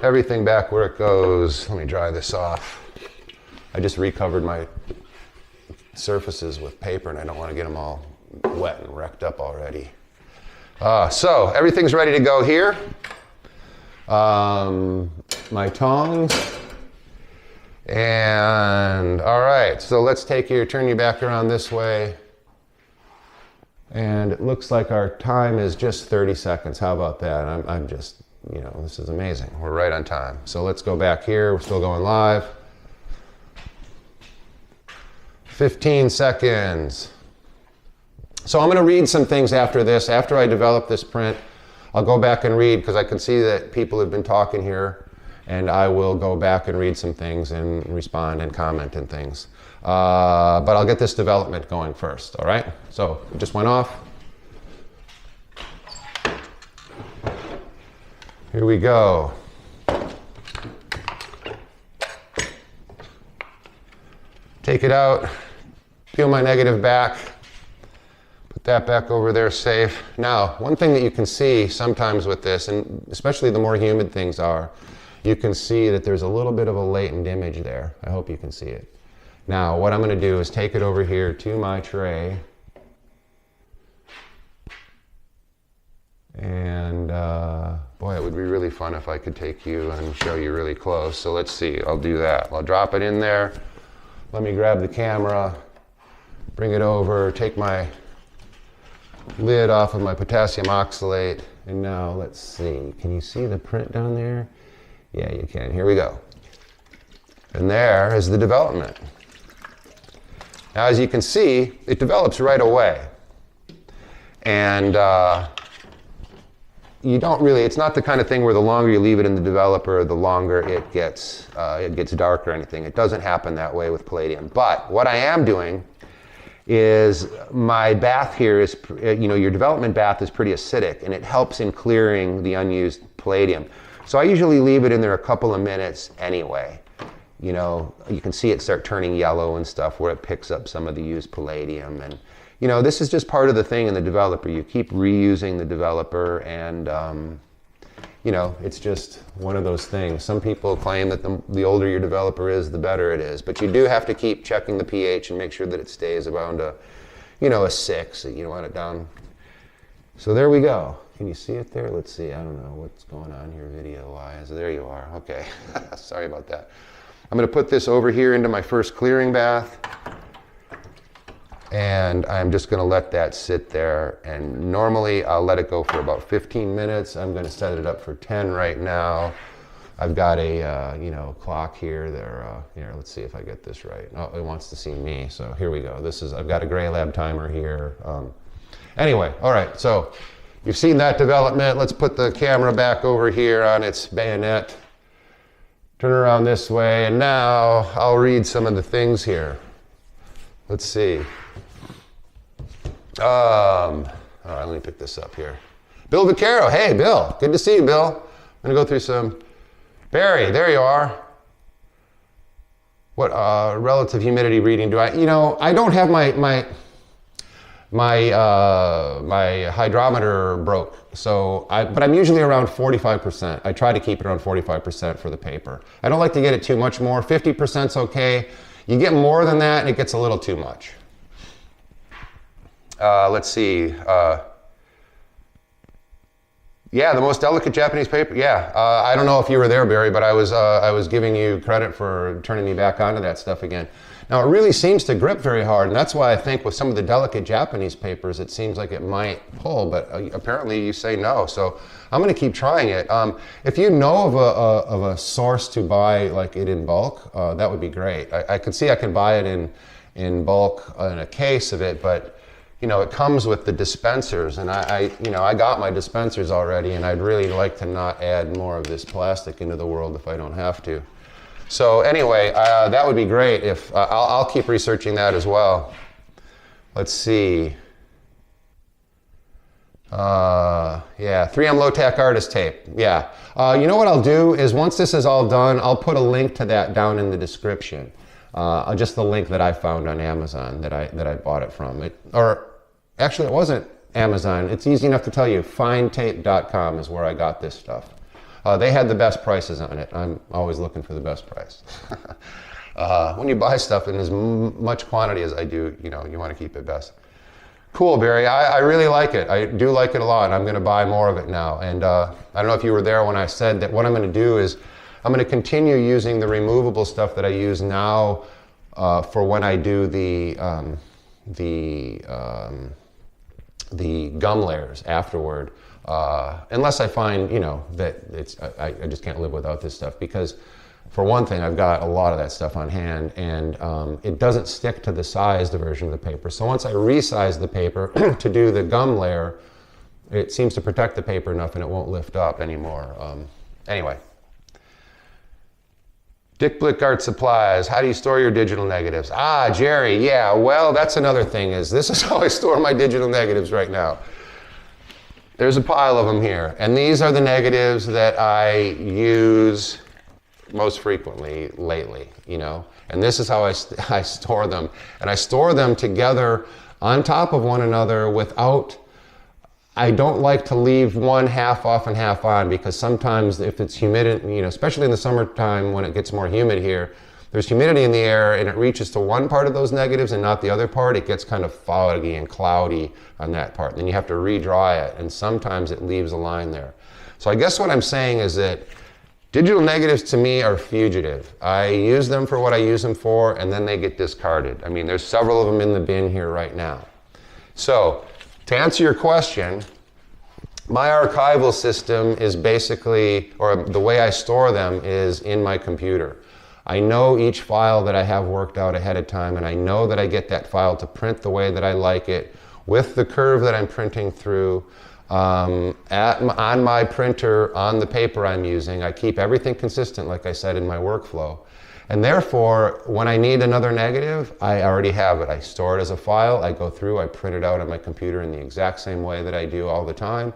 Everything back where it goes. Let me dry this off. I just recovered my surfaces with paper, and I don't want to get them all wet and wrecked up already. So everything's ready to go here. My tongs. And all right, so let's turn you back around this way. And it looks like our time is just 30 seconds. How about that? I'm just, you know, this is amazing. We're right on time. So let's go back here. We're still going live. 15 seconds. So I'm going to read some things after this. After I develop this print, I'll go back and read, because I can see that people have been talking here, and I will go back and read some things and respond and comment and things. But I'll get this development going first, all right? So it just went off. Here we go. Take it out, peel my negative back, put that back over there safe. Now, one thing that you can see sometimes with this, and especially the more humid things are, you can see that there's a little bit of a latent image there. I hope you can see it. Now, what I'm going to do is take it over here to my tray. And boy, it would be really fun if I could take you and show you really close. So let's see, I'll do that. I'll drop it in there. Let me grab the camera bring it over, take my lid off of my potassium oxalate, and now let's see, can you see the print down there? Yeah, you can. Here we go. And there is the development. Now, as you can see, it develops right away. And you don't really, it's not the kind of thing where the longer you leave it in the developer, the longer it gets dark or anything. It doesn't happen that way with palladium. But what I am doing is my bath here is, your development bath is pretty acidic, and it helps in clearing the unused palladium. So I usually leave it in there a couple of minutes anyway. You can see it start turning yellow and stuff where it picks up some of the used palladium. And, this is just part of the thing in the developer. You keep reusing the developer, and, it's just one of those things. Some people claim that the older your developer is, the better it is. But you do have to keep checking the pH and make sure that it stays around a 6. You don't want it down. So there we go. Can you see it there? Let's see. I don't know what's going on here video-wise. There you are. Okay. Sorry about that. I'm going to put this over here into my first clearing bath, and I'm just going to let that sit there. And normally I'll let it go for about 15 minutes. I'm going to set it up for 10 right now. I've got a clock here. Here, let's see if I get this right. Oh, it wants to see me. So here we go. I've got a Gray Lab timer here. Anyway, all right. So you've seen that development. Let's put the camera back over here on its bayonet. Turn around this way, and now I'll read some of the things here. Let's see. All right, let me pick this up here. Bill Vaccaro. Hey, Bill. Good to see you, Bill. I'm going to go through some. Barry, there you are. What relative humidity reading do I? I don't have my hydrometer broke, but I'm usually around 45%. I try to keep it around 45% for the paper. I don't like to get it too much more. 50%'s okay. You get more than that, and it gets a little too much. Let's see. Yeah, the most delicate Japanese paper. Yeah, I don't know if you were there, Barry, but I was giving you credit for turning me back onto that stuff again. Now, it really seems to grip very hard, and that's why I think with some of the delicate Japanese papers, it seems like it might pull, but apparently you say no, so I'm going to keep trying it. If you know of a source to buy like it in bulk, that would be great. I could see I could buy it in bulk in a case of it, but it comes with the dispensers, and I got my dispensers already, and I'd really like to not add more of this plastic into the world if I don't have to. So anyway, that would be great. If I'll keep researching that as well. Let's see. Yeah, 3M low tack artist tape. Yeah. You know what I'll do is once this is all done, I'll put a link to that down in the description. Just the link that I found on Amazon that I bought it from. Actually, it wasn't Amazon. It's easy enough to tell you. Findtape.com is where I got this stuff. They had the best prices on it. I'm always looking for the best price. When you buy stuff in as much quantity as I do, you want to keep it best. Cool, Barry. I really like it. I do like it a lot. I'm going to buy more of it now. And I don't know if you were there when I said that what I'm going to do is I'm going to continue using the removable stuff that I use now for when I do the gum layers afterward. Unless I find, that I just can't live without this stuff, because for one thing, I've got a lot of that stuff on hand, and it doesn't stick to the sized version of the paper. So once I resize the paper to do the gum layer, it seems to protect the paper enough and it won't lift up anymore. Anyway. Dick Blick Art Supplies, how do you store your digital negatives? Ah, Jerry, yeah, well, that's another thing, this is how I store my digital negatives right now. There's a pile of them here, and these are the negatives that I use most frequently lately, and this is how I store them. And I store them together on top of one another I don't like to leave one half off and half on, because sometimes if it's humid, especially in the summertime when it gets more humid here, there's humidity in the air and it reaches to one part of those negatives and not the other part. It gets kind of foggy and cloudy on that part. Then you have to redry it, and sometimes it leaves a line there. So I guess what I'm saying is that Digital negatives to me are fugitive. I use them for what I use them for, and then they get discarded. I mean, there's several of them in the bin here right now. So, to answer your question, my archival system is basically, or the way I store them is in my computer. I know each file that I have worked out ahead of time, and I know that I get that file to print the way that I like it, with the curve that I'm printing through, on my printer, on the paper I'm using. I keep everything consistent, like I said, in my workflow. And therefore, when I need another negative, I already have it. I store it as a file, I go through, I print it out on my computer in the exact same way that I do all the time,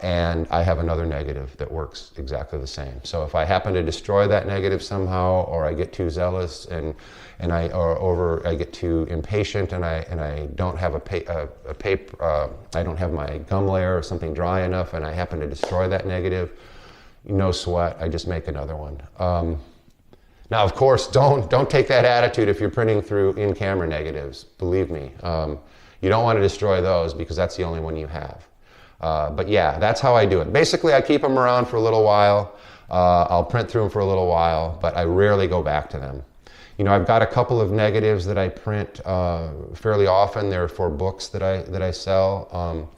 and I have another negative that works exactly the same. So if I happen to destroy that negative somehow, or I get too zealous and I get too impatient and I don't have I don't have my gum layer or something dry enough, and I happen to destroy that negative, no sweat, I just make another one. Now, of course, don't take that attitude if you're printing through in-camera negatives. Believe me, you don't want to destroy those because that's the only one you have. But yeah, that's how I do it. Basically, I keep them around for a little while. I'll print through them for a little while, but I rarely go back to them. You know, I've got a couple of negatives that I print fairly often. They're for books that I sell,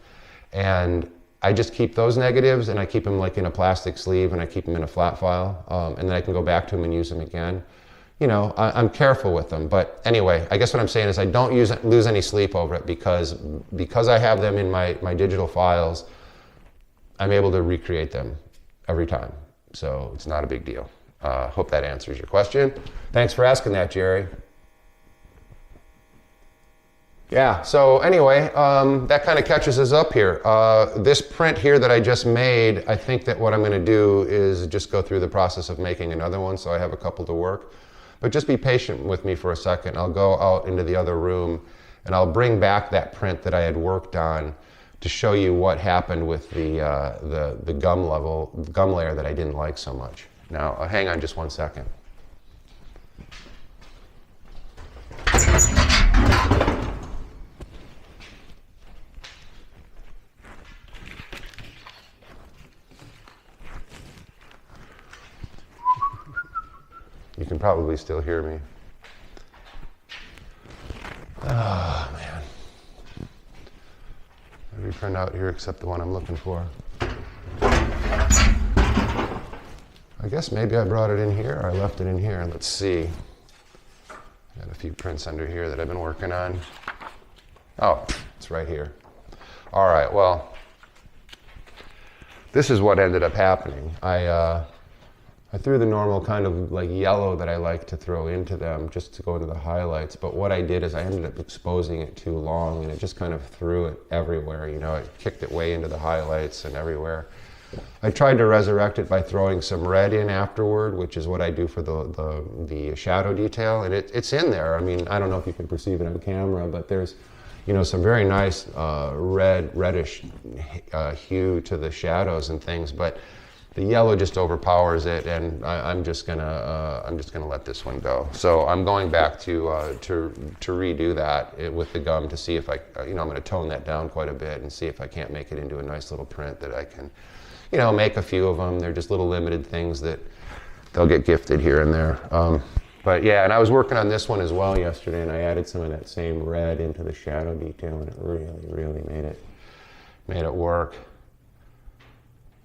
and I just keep those negatives, and I keep them like in a plastic sleeve, and I keep them in a flat file, and then I can go back to them and use them again. You know, I'm careful with them, but anyway, I guess what I'm saying is I don't lose any sleep over it because I have them in my digital files. I'm able to recreate them every time, so it's not a big deal. Hope that answers your question. Thanks for asking that, Jerry. Yeah, so anyway, that kind of catches us up here. This print here that I just made, I think that what I'm going to do is just go through the process of making another one, so I have a couple to work. But just be patient with me for a second. I'll go out into the other room and I'll bring back that print that I had worked on to show you what happened with the gum layer that I didn't like so much. Now, hang on just one second. You can probably still hear me. Oh, man. Every print out here except the one I'm looking for. I guess maybe I brought it in here or I left it in here. Let's see. Got a few prints under here that I've been working on. Oh, it's right here. All right, well, this is what ended up happening. I threw the normal kind of like yellow that I like to throw into them just to go into the highlights, but what I did is I ended up exposing it too long and it just kind of threw it everywhere, you know, it kicked it way into the highlights and everywhere. I tried to resurrect it by throwing some red in afterward, which is what I do for the shadow detail, and it's in there. I mean, I don't know if you can perceive it on camera, but there's, you know, some very nice reddish hue to the shadows and things, but the yellow just overpowers it, and I'm just gonna let this one go. So I'm going back to redo that with the gum to see if I'm gonna tone that down quite a bit and see if I can't make it into a nice little print that I can, you know, make a few of them. They're just little limited things that they'll get gifted here and there. But yeah, and I was working on this one as well yesterday, and I added some of that same red into the shadow detail, and it really made it work.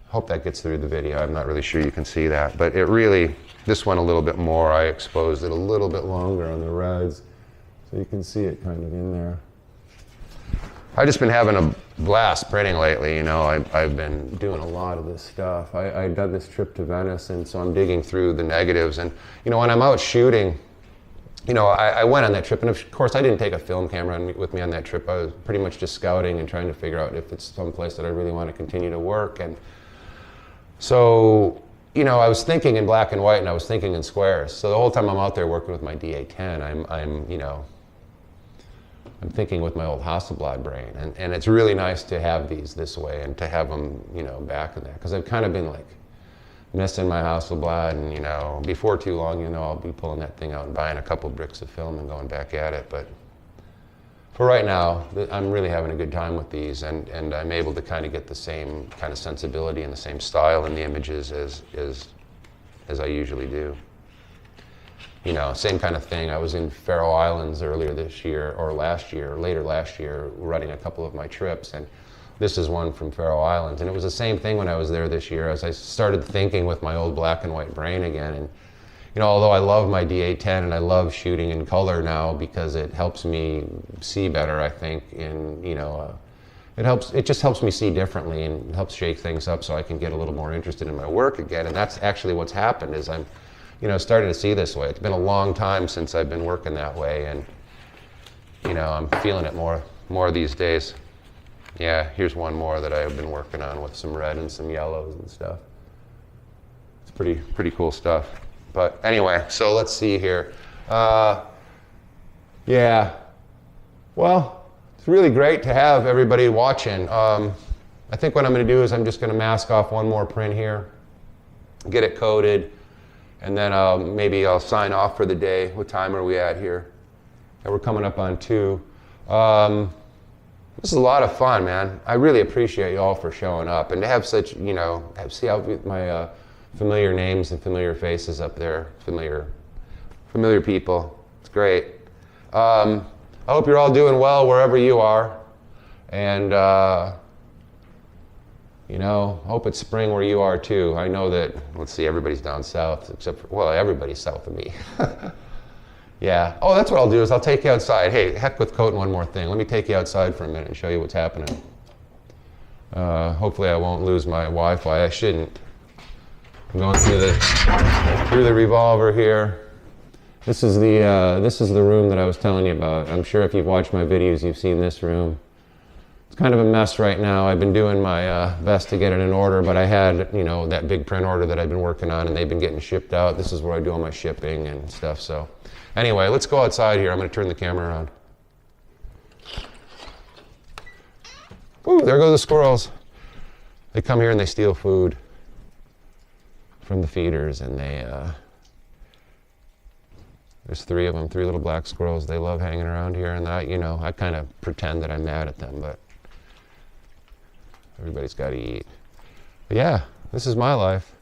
Hope that gets through the video. I'm not really sure you can see that, but this one a little bit more. I exposed it a little bit longer on the reds, so you can see it kind of in there. I've just been having a blast printing lately, you know. I've been doing a lot of this stuff. I did this trip to Venice, and so I'm digging through the negatives, and you know, when I'm out shooting, you know, I went on that trip, and of course I didn't take a film camera with me on that trip. I was pretty much just scouting and trying to figure out if it's someplace that I really want to continue to work. And so, you know, I was thinking in black and white and I was thinking in squares. So the whole time I'm out there working with my DA10, I'm thinking with my old Hasselblad brain. And it's really nice to have these this way and to have them, you know, back in there. Because I've kind of been like missing my Hasselblad, and, you know, before too long, you know, I'll be pulling that thing out and buying a couple bricks of film and going back at it. But for right now, I'm really having a good time with these, and I'm able to kind of get the same kind of sensibility and the same style in the images as as I usually do. You know, same kind of thing. I was in Faroe Islands earlier this year, or last year, or later last year, running a couple of my trips, and this is one from Faroe Islands. And it was the same thing when I was there this year, as I started thinking with my old black and white brain again. And you know, although I love my D810 and I love shooting in color now because it helps me see better, I think, in, you know, it just helps me see differently and helps shake things up so I can get a little more interested in my work again. And that's actually what's happened, is I'm, you know, starting to see this way. It's been a long time since I've been working that way, and you know, I'm feeling it more these days. Yeah, here's one more that I've been working on with some red and some yellows and stuff. It's pretty cool stuff. But anyway, so let's see here. Yeah, well, it's really great to have everybody watching. I think what I'm going to do is I'm just going to mask off one more print here, get it coated, and then maybe I'll sign off for the day. What time are we at here? Yeah, we're coming up on 2. This is a lot of fun, man. I really appreciate you all for showing up, and to have such, you know, see how my familiar names and familiar faces up there, familiar people. It's great. I hope you're all doing well wherever you are, and you know, I hope it's spring where you are too. I know that, let's see, everybody's down south, except for, well, everybody's south of me. Yeah. Oh, that's what I'll do, is I'll take you outside. Hey, heck with coating one more thing. Let me take you outside for a minute and show you what's happening. Hopefully I won't lose my Wi-Fi. I shouldn't. I'm going through the revolver here. This is the room that I was telling you about. I'm sure if you've watched my videos, you've seen this room. It's kind of a mess right now. I've been doing my best to get it in order, but I had, you know, that big print order that I've been working on, and they've been getting shipped out. This is where I do all my shipping and stuff. So anyway, let's go outside here. I'm going to turn the camera around. Ooh, there go the squirrels. They come here and they steal food from the feeders, and there's 3 of them, 3 little black squirrels. They love hanging around here, and I kind of pretend that I'm mad at them, but everybody's got to eat. But yeah, this is my life.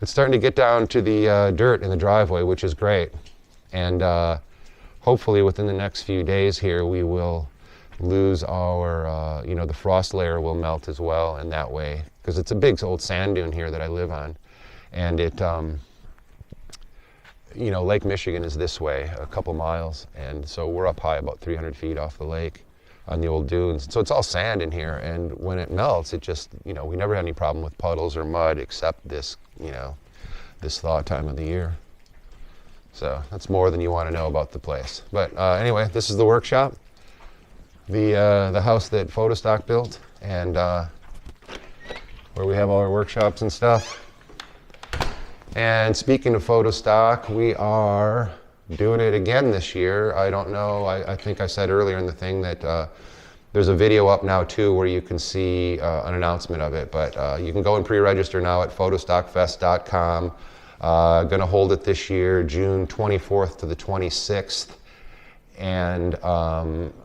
It's starting to get down to the dirt in the driveway, which is great. And hopefully within the next few days here, we will lose our, the frost layer will melt as well, and that way, because it's a big old sand dune here that I live on. And it, Lake Michigan is this way, a couple miles. And so we're up high about 300 feet off the lake on the old dunes. So it's all sand in here. And when it melts, it just, we never had any problem with puddles or mud except this, this thaw time of the year. So that's more than you want to know about the place. But anyway, this is the workshop, the house that Photostock built, and where we have all our workshops and stuff. And speaking of Photostock, we are doing it again this year. I don't know, I think I said earlier in the thing that there's a video up now too where you can see an announcement of it, but you can go and pre-register now at photostockfest.com. Gonna hold it this year, June 24th to the 26th, and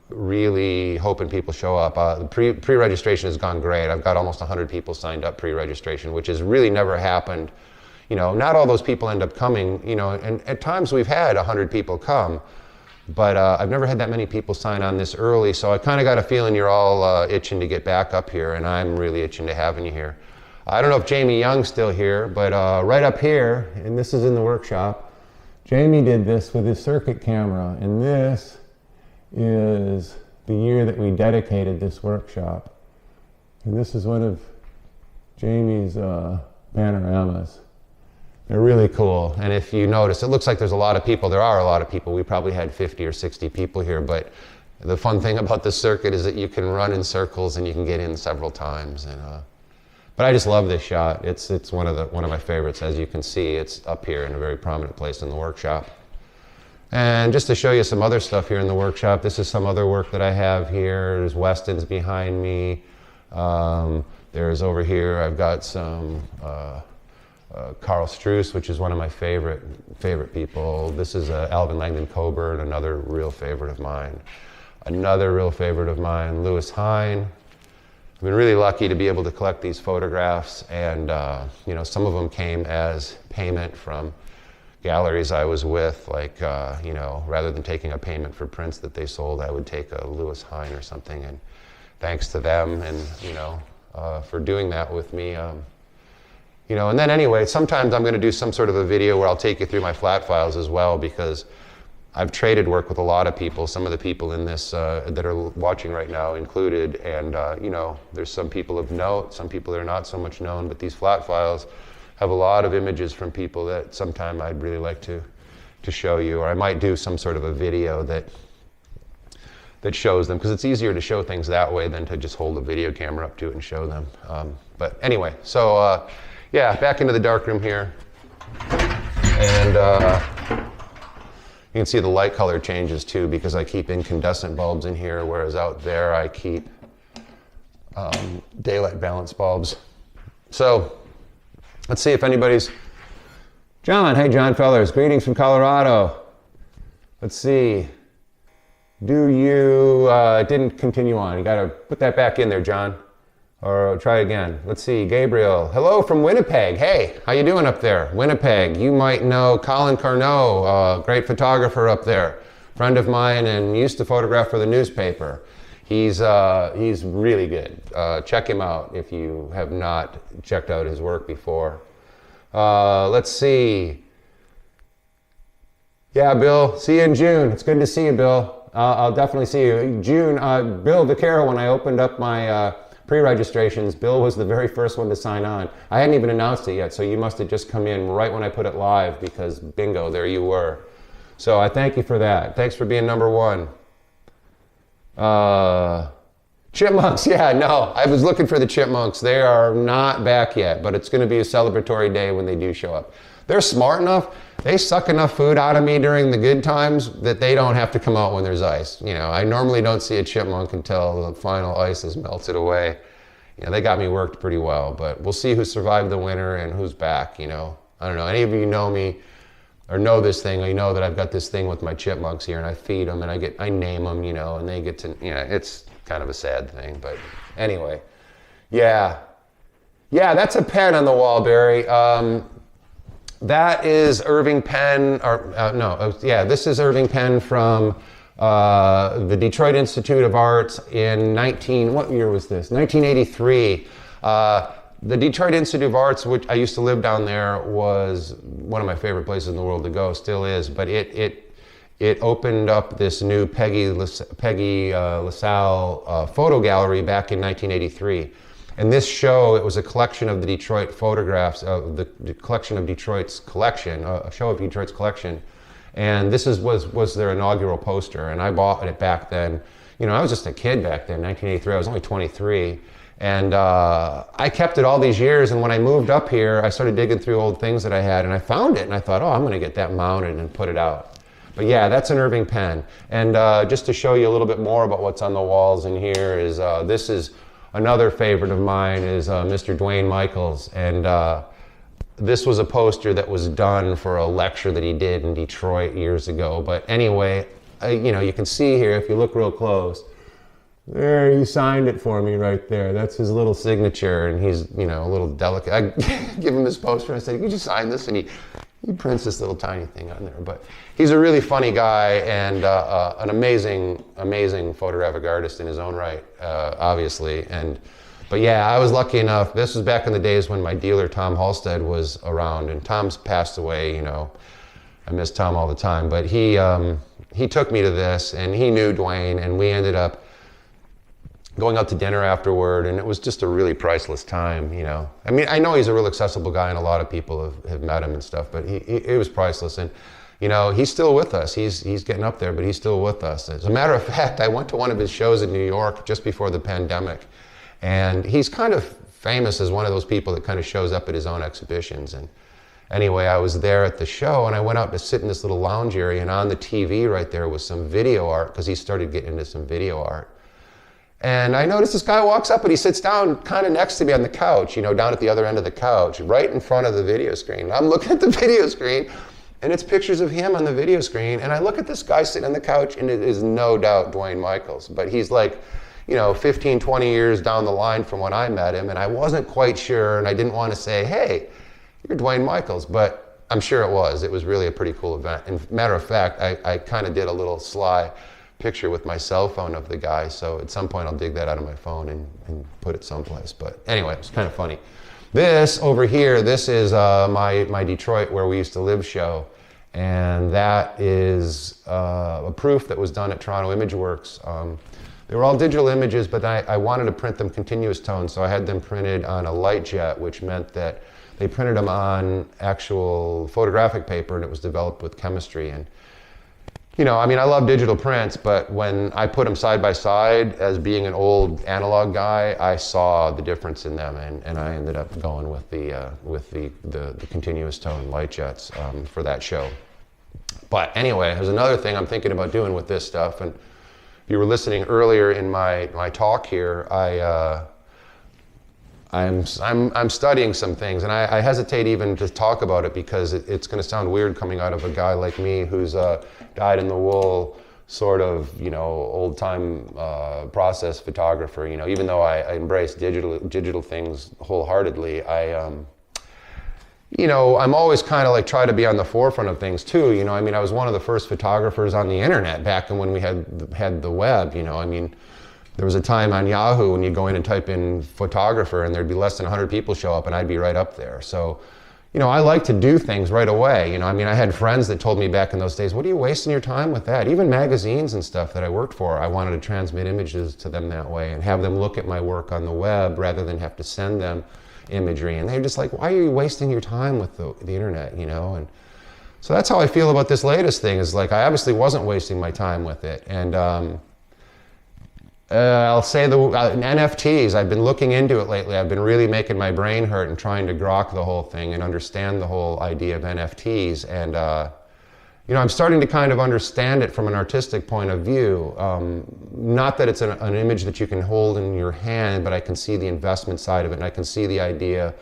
really hoping people show up. The pre-registration has gone great. I've got almost 100 people signed up pre-registration, which has really never happened. Not all those people end up coming, and at times we've had 100 people come, but I've never had that many people sign on this early, so I kind of got a feeling you're all itching to get back up here, and I'm really itching to having you here. I don't know if Jamie Young's still here, but right up here, and this is in the workshop, Jamie did this with his circuit camera, and this is the year that we dedicated this workshop. And this is one of Jamie's panoramas. They're really cool, and if you notice, it looks like there's a lot of people. There are a lot of people. We probably had 50 or 60 people here, but the fun thing about the circuit is that you can run in circles and you can get in several times. And but I just love this shot. It's one of my favorites. As you can see, it's up here in a very prominent place in the workshop. And just to show you some other stuff here in the workshop, this is some other work that I have here. There's Weston's behind me. There's over here, I've got some Carl Struess, which is one of my favorite people. This is Alvin Langdon Coburn, another real favorite of mine. Another real favorite of mine, Louis Hine. I've been really lucky to be able to collect these photographs, and you know, some of them came as payment from galleries I was with, like you know, rather than taking a payment for prints that they sold, I would take a Lewis Hine or something, and thanks to them, and you know, for doing that with me. You know, and then anyway, sometimes I'm going to do some sort of a video where I'll take you through my flat files as well, because I've traded work with a lot of people, some of the people in this that are watching right now included, and you know, there's some people of note, some people that are not so much known, but these flat files have a lot of images from people that sometime I'd really like to show you, or I might do some sort of a video that shows them, because it's easier to show things that way than to just hold a video camera up to it and show them. But anyway, so yeah, back into the darkroom here, and you can see the light color changes too, because I keep incandescent bulbs in here, whereas out there I keep daylight balance bulbs. So let's see if anybody's... John, hey John Fellers, greetings from Colorado. Let's see. Do you... didn't continue on. You gotta put that back in there, John. Or try again. Let's see, Gabriel. Hello from Winnipeg. Hey, how you doing up there? Winnipeg. You might know Colin Carnot, great photographer up there. Friend of mine, and used to photograph for the newspaper. He's really good. Check him out if you have not checked out his work before. Let's see. Yeah, Bill, see you in June. It's good to see you, Bill. I'll definitely see you. June, Bill Vaquero, when I opened up my pre-registrations, Bill was the very first one to sign on. I hadn't even announced it yet, so you must have just come in right when I put it live, because bingo, there you were. So I thank you for that. Thanks for being number one. Chipmunks, yeah, no, I was looking for the chipmunks. They are not back yet, but it's going to be a celebratory day when they do show up. They're smart enough, they suck enough food out of me during the good times that they don't have to come out when there's ice. You know, I normally don't see a chipmunk until the final ice is melted away. You know, they got me worked pretty well, but we'll see who survived the winter and who's back, you know. I don't know, any of you know me or know this thing, you know that I've got this thing with my chipmunks here, and I feed them and I name them, you know, and they get to, you know, it's kind of a sad thing, but anyway. Yeah, that's a pen on the wall, Barry. That is Irving Penn, this is Irving Penn from the Detroit Institute of Arts in what year was this? 1983. The Detroit Institute of Arts, which I used to live down there, was one of my favorite places in the world to go, still is, but it opened up this new Peggy LaSalle photo gallery back in 1983. And this show, it was a collection of the Detroit photographs, of the collection of Detroit's collection, a show of Detroit's collection. And this was their inaugural poster, and I bought it back then. You know, I was just a kid back then, 1983, I was only 23. And I kept it all these years, and when I moved up here, I started digging through old things that I had, and I found it, and I thought, oh, I'm gonna get that mounted and put it out. But yeah, that's an Irving Penn. And just to show you a little bit more about what's on the walls in here is, this is another favorite of mine is Mr. Dwayne Michaels, and this was a poster that was done for a lecture that he did in Detroit years ago. But anyway, you know, you can see here, if you look real close, there, he signed it for me right there. That's his little signature, and he's, you know, a little delicate. I give him this poster, and I said, "Can you just sign this?" And he prints this little tiny thing on there. But he's a really funny guy, and an amazing photographic artist in his own right, obviously. But yeah, I was lucky enough. This was back in the days when my dealer, Tom Halstead, was around, and Tom's passed away, you know. I miss Tom all the time, but he took me to this, and he knew Dwayne, and we ended up going out to dinner afterward, and it was just a really priceless time, you know. I mean, I know he's a real accessible guy, and a lot of people have met him and stuff, but it was priceless. And, you know, he's still with us. He's getting up there, but he's still with us. As a matter of fact, I went to one of his shows in New York just before the pandemic, and he's kind of famous as one of those people that kind of shows up at his own exhibitions. And anyway, I was there at the show, and I went out to sit in this little lounge area, and on the TV right there was some video art, because he started getting into some video art. And I noticed this guy walks up and he sits down kind of next to me on the couch, you know, down at the other end of the couch, right in front of the video screen. I'm looking at the video screen, and it's pictures of him on the video screen. And I look at this guy sitting on the couch, and it is no doubt Dwayne Michaels. But he's like, 15, 20 years down the line from when I met him, and I wasn't quite sure, and I didn't want to say, hey, you're Dwayne Michaels, but I'm sure it was. It was really a pretty cool event. And matter of fact, I kind of did a little sly picture with my cell phone of the guy, so at some point I'll dig that out of my phone and put it someplace. But anyway, it's kind of funny. This over here, this is my Detroit Where We Used to Live show, and that is a proof that was done at Toronto Imageworks. They were all digital images, but I wanted to print them continuous tone, so I had them printed on a light jet, which meant that they printed them on actual photographic paper, and it was developed with chemistry. And I love digital prints, but when I put them side by side, as being an old analog guy, I saw the difference in them, and I ended up going with the continuous tone light jets for that show. But anyway, there's another thing I'm thinking about doing with this stuff, and if you were listening earlier in my talk here, I'm studying some things, and I hesitate even to talk about it because it's going to sound weird coming out of a guy like me who's dyed-in-the-wool sort of old-time process photographer. Even though I embrace digital things wholeheadedly, I'm always kind of like try to be on the forefront of things too. I was one of the first photographers on the internet back when we had the web. There was a time on Yahoo when you'd go in and type in photographer and there'd be less than 100 people show up and I'd be right up there. So, I like to do things right away. I had friends that told me back in those days, what are you wasting your time with that? Even magazines and stuff that I worked for, I wanted to transmit images to them that way and have them look at my work on the web rather than have to send them imagery. And they're just like, why are you wasting your time with the internet, And so that's how I feel about this latest thing, is like I obviously wasn't wasting my time with it. And I'll say the NFTs, I've been looking into it lately. I've been really making my brain hurt and trying to grok the whole thing and understand the whole idea of NFTs. And, I'm starting to kind of understand it from an artistic point of view. Not that it's an image that you can hold in your hand, but I can see the investment side of it, and I can see the idea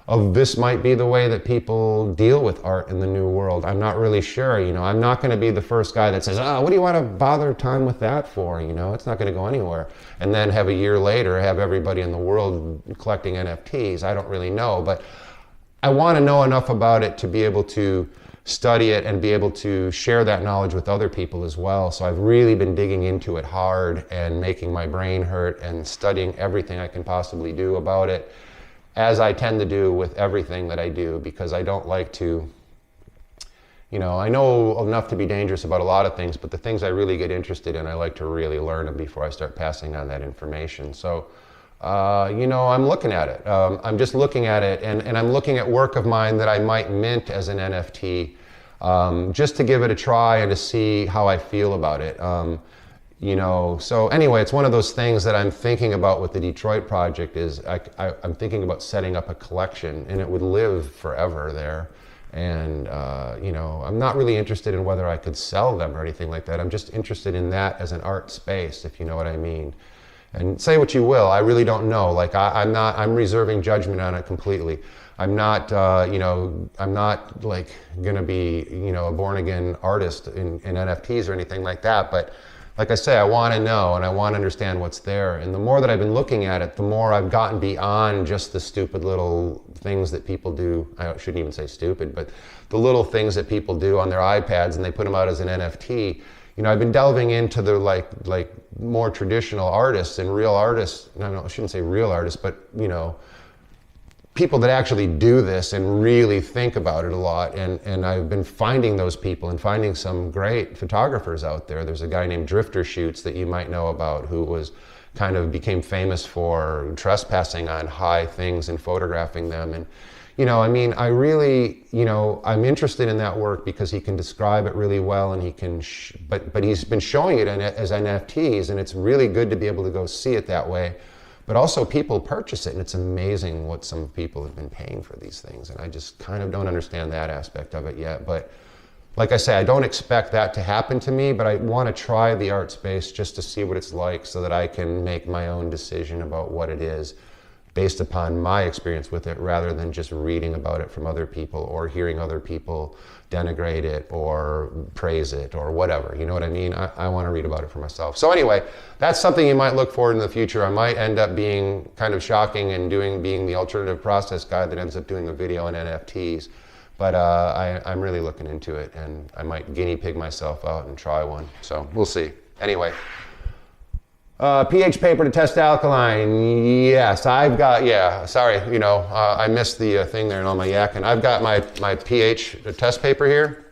of this might be the way that people deal with art in the new world. I'm not really sure, I'm not going to be the first guy that says, what do you want to bother time with that for? It's not going to go anywhere. And then have a year later, have everybody in the world collecting NFTs. I don't really know, but I want to know enough about it to be able to study it and be able to share that knowledge with other people as well. So I've really been digging into it hard and making my brain hurt and studying everything I can possibly do about it, as I tend to do with everything that I do, because I don't like to, I know enough to be dangerous about a lot of things, but the things I really get interested in, I like to really learn them before I start passing on that information. So, I'm looking at it. I'm just looking at it, and I'm looking at work of mine that I might mint as an NFT, just to give it a try and to see how I feel about it. So anyway, it's one of those things that I'm thinking about with the Detroit project is I'm thinking about setting up a collection, and it would live forever there. And, I'm not really interested in whether I could sell them or anything like that. I'm just interested in that as an art space, if you know what I mean. And say what you will, I really don't know. Like I'm reserving judgment on it completely. I'm not, I'm not like gonna be, a born again artist in NFTs or anything like that. But like I say, I want to know and I want to understand what's there. And the more that I've been looking at it, the more I've gotten beyond just the stupid little things that people do. I shouldn't even say stupid, but the little things that people do on their iPads and they put them out as an NFT. I've been delving into the like more traditional artists and real artists. I shouldn't say real artists, but people that actually do this and really think about it a lot. And I've been finding those people and finding some great photographers out there. There's a guy named Drifter Shoots that you might know about, who was kind of became famous for trespassing on high things and photographing them. And I really, I'm interested in that work because he can describe it really well, and he can, but he's been showing it as NFTs, and it's really good to be able to go see it that way. But also people purchase it, and it's amazing what some people have been paying for these things. And I just kind of don't understand that aspect of it yet. But like I say, I don't expect that to happen to me, but I want to try the art space just to see what it's like so that I can make my own decision about what it is. based upon my experience with it rather than just reading about it from other people or hearing other people denigrate it or praise it or whatever. You know what I mean? I want to read about it for myself. So anyway, that's something you might look forward in the future. I might end up being kind of shocking and being the alternative process guy that ends up doing a video on NFTs. But I'm really looking into it, and I might guinea pig myself out and try one. So we'll see. Anyway. pH paper to test alkaline. Yes, I've got, sorry, I missed the thing there and all my yakking. I've got my pH test paper here.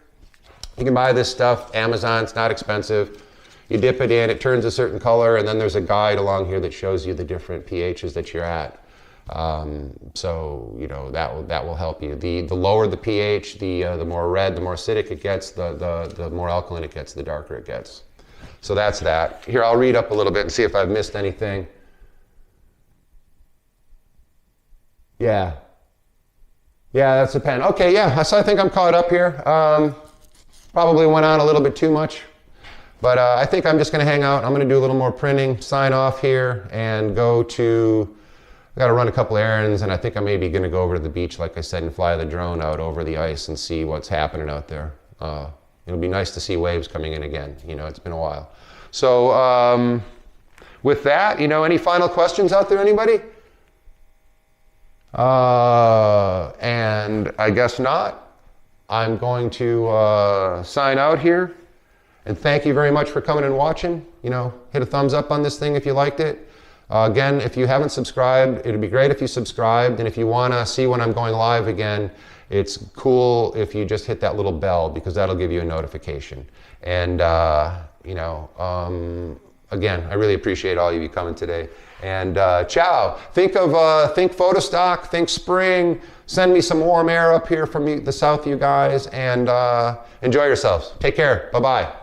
You can buy this stuff, Amazon, it's not expensive. You dip it in, it turns a certain color, and then there's a guide along here that shows you the different pHs that you're at. So, that will help you. The lower the pH, the more red, the more acidic it gets, the more alkaline it gets, the darker it gets. So that's that. Here, I'll read up a little bit and see if I've missed anything. Yeah, that's a pen. Okay, so I think I'm caught up here. Probably went on a little bit too much, but I think I'm just going to hang out. I'm going to do a little more printing, sign off here, and I got to run a couple errands, and I think I'm maybe going to go over to the beach, like I said, and fly the drone out over the ice and see what's happening out there. It'll be nice to see waves coming in again. It's been a while. So with that, any final questions out there, anybody? And I guess not. I'm going to sign out here. And thank you very much for coming and watching. Hit a thumbs up on this thing if you liked it. Again, if you haven't subscribed, it'd be great if you subscribed. And if you want to see when I'm going live again, it's cool if you just hit that little bell, because that'll give you a notification. And, again, I really appreciate all of you coming today. And ciao. Think photo stock, think spring. Send me some warm air up here from the south, you guys. And enjoy yourselves. Take care. Bye-bye.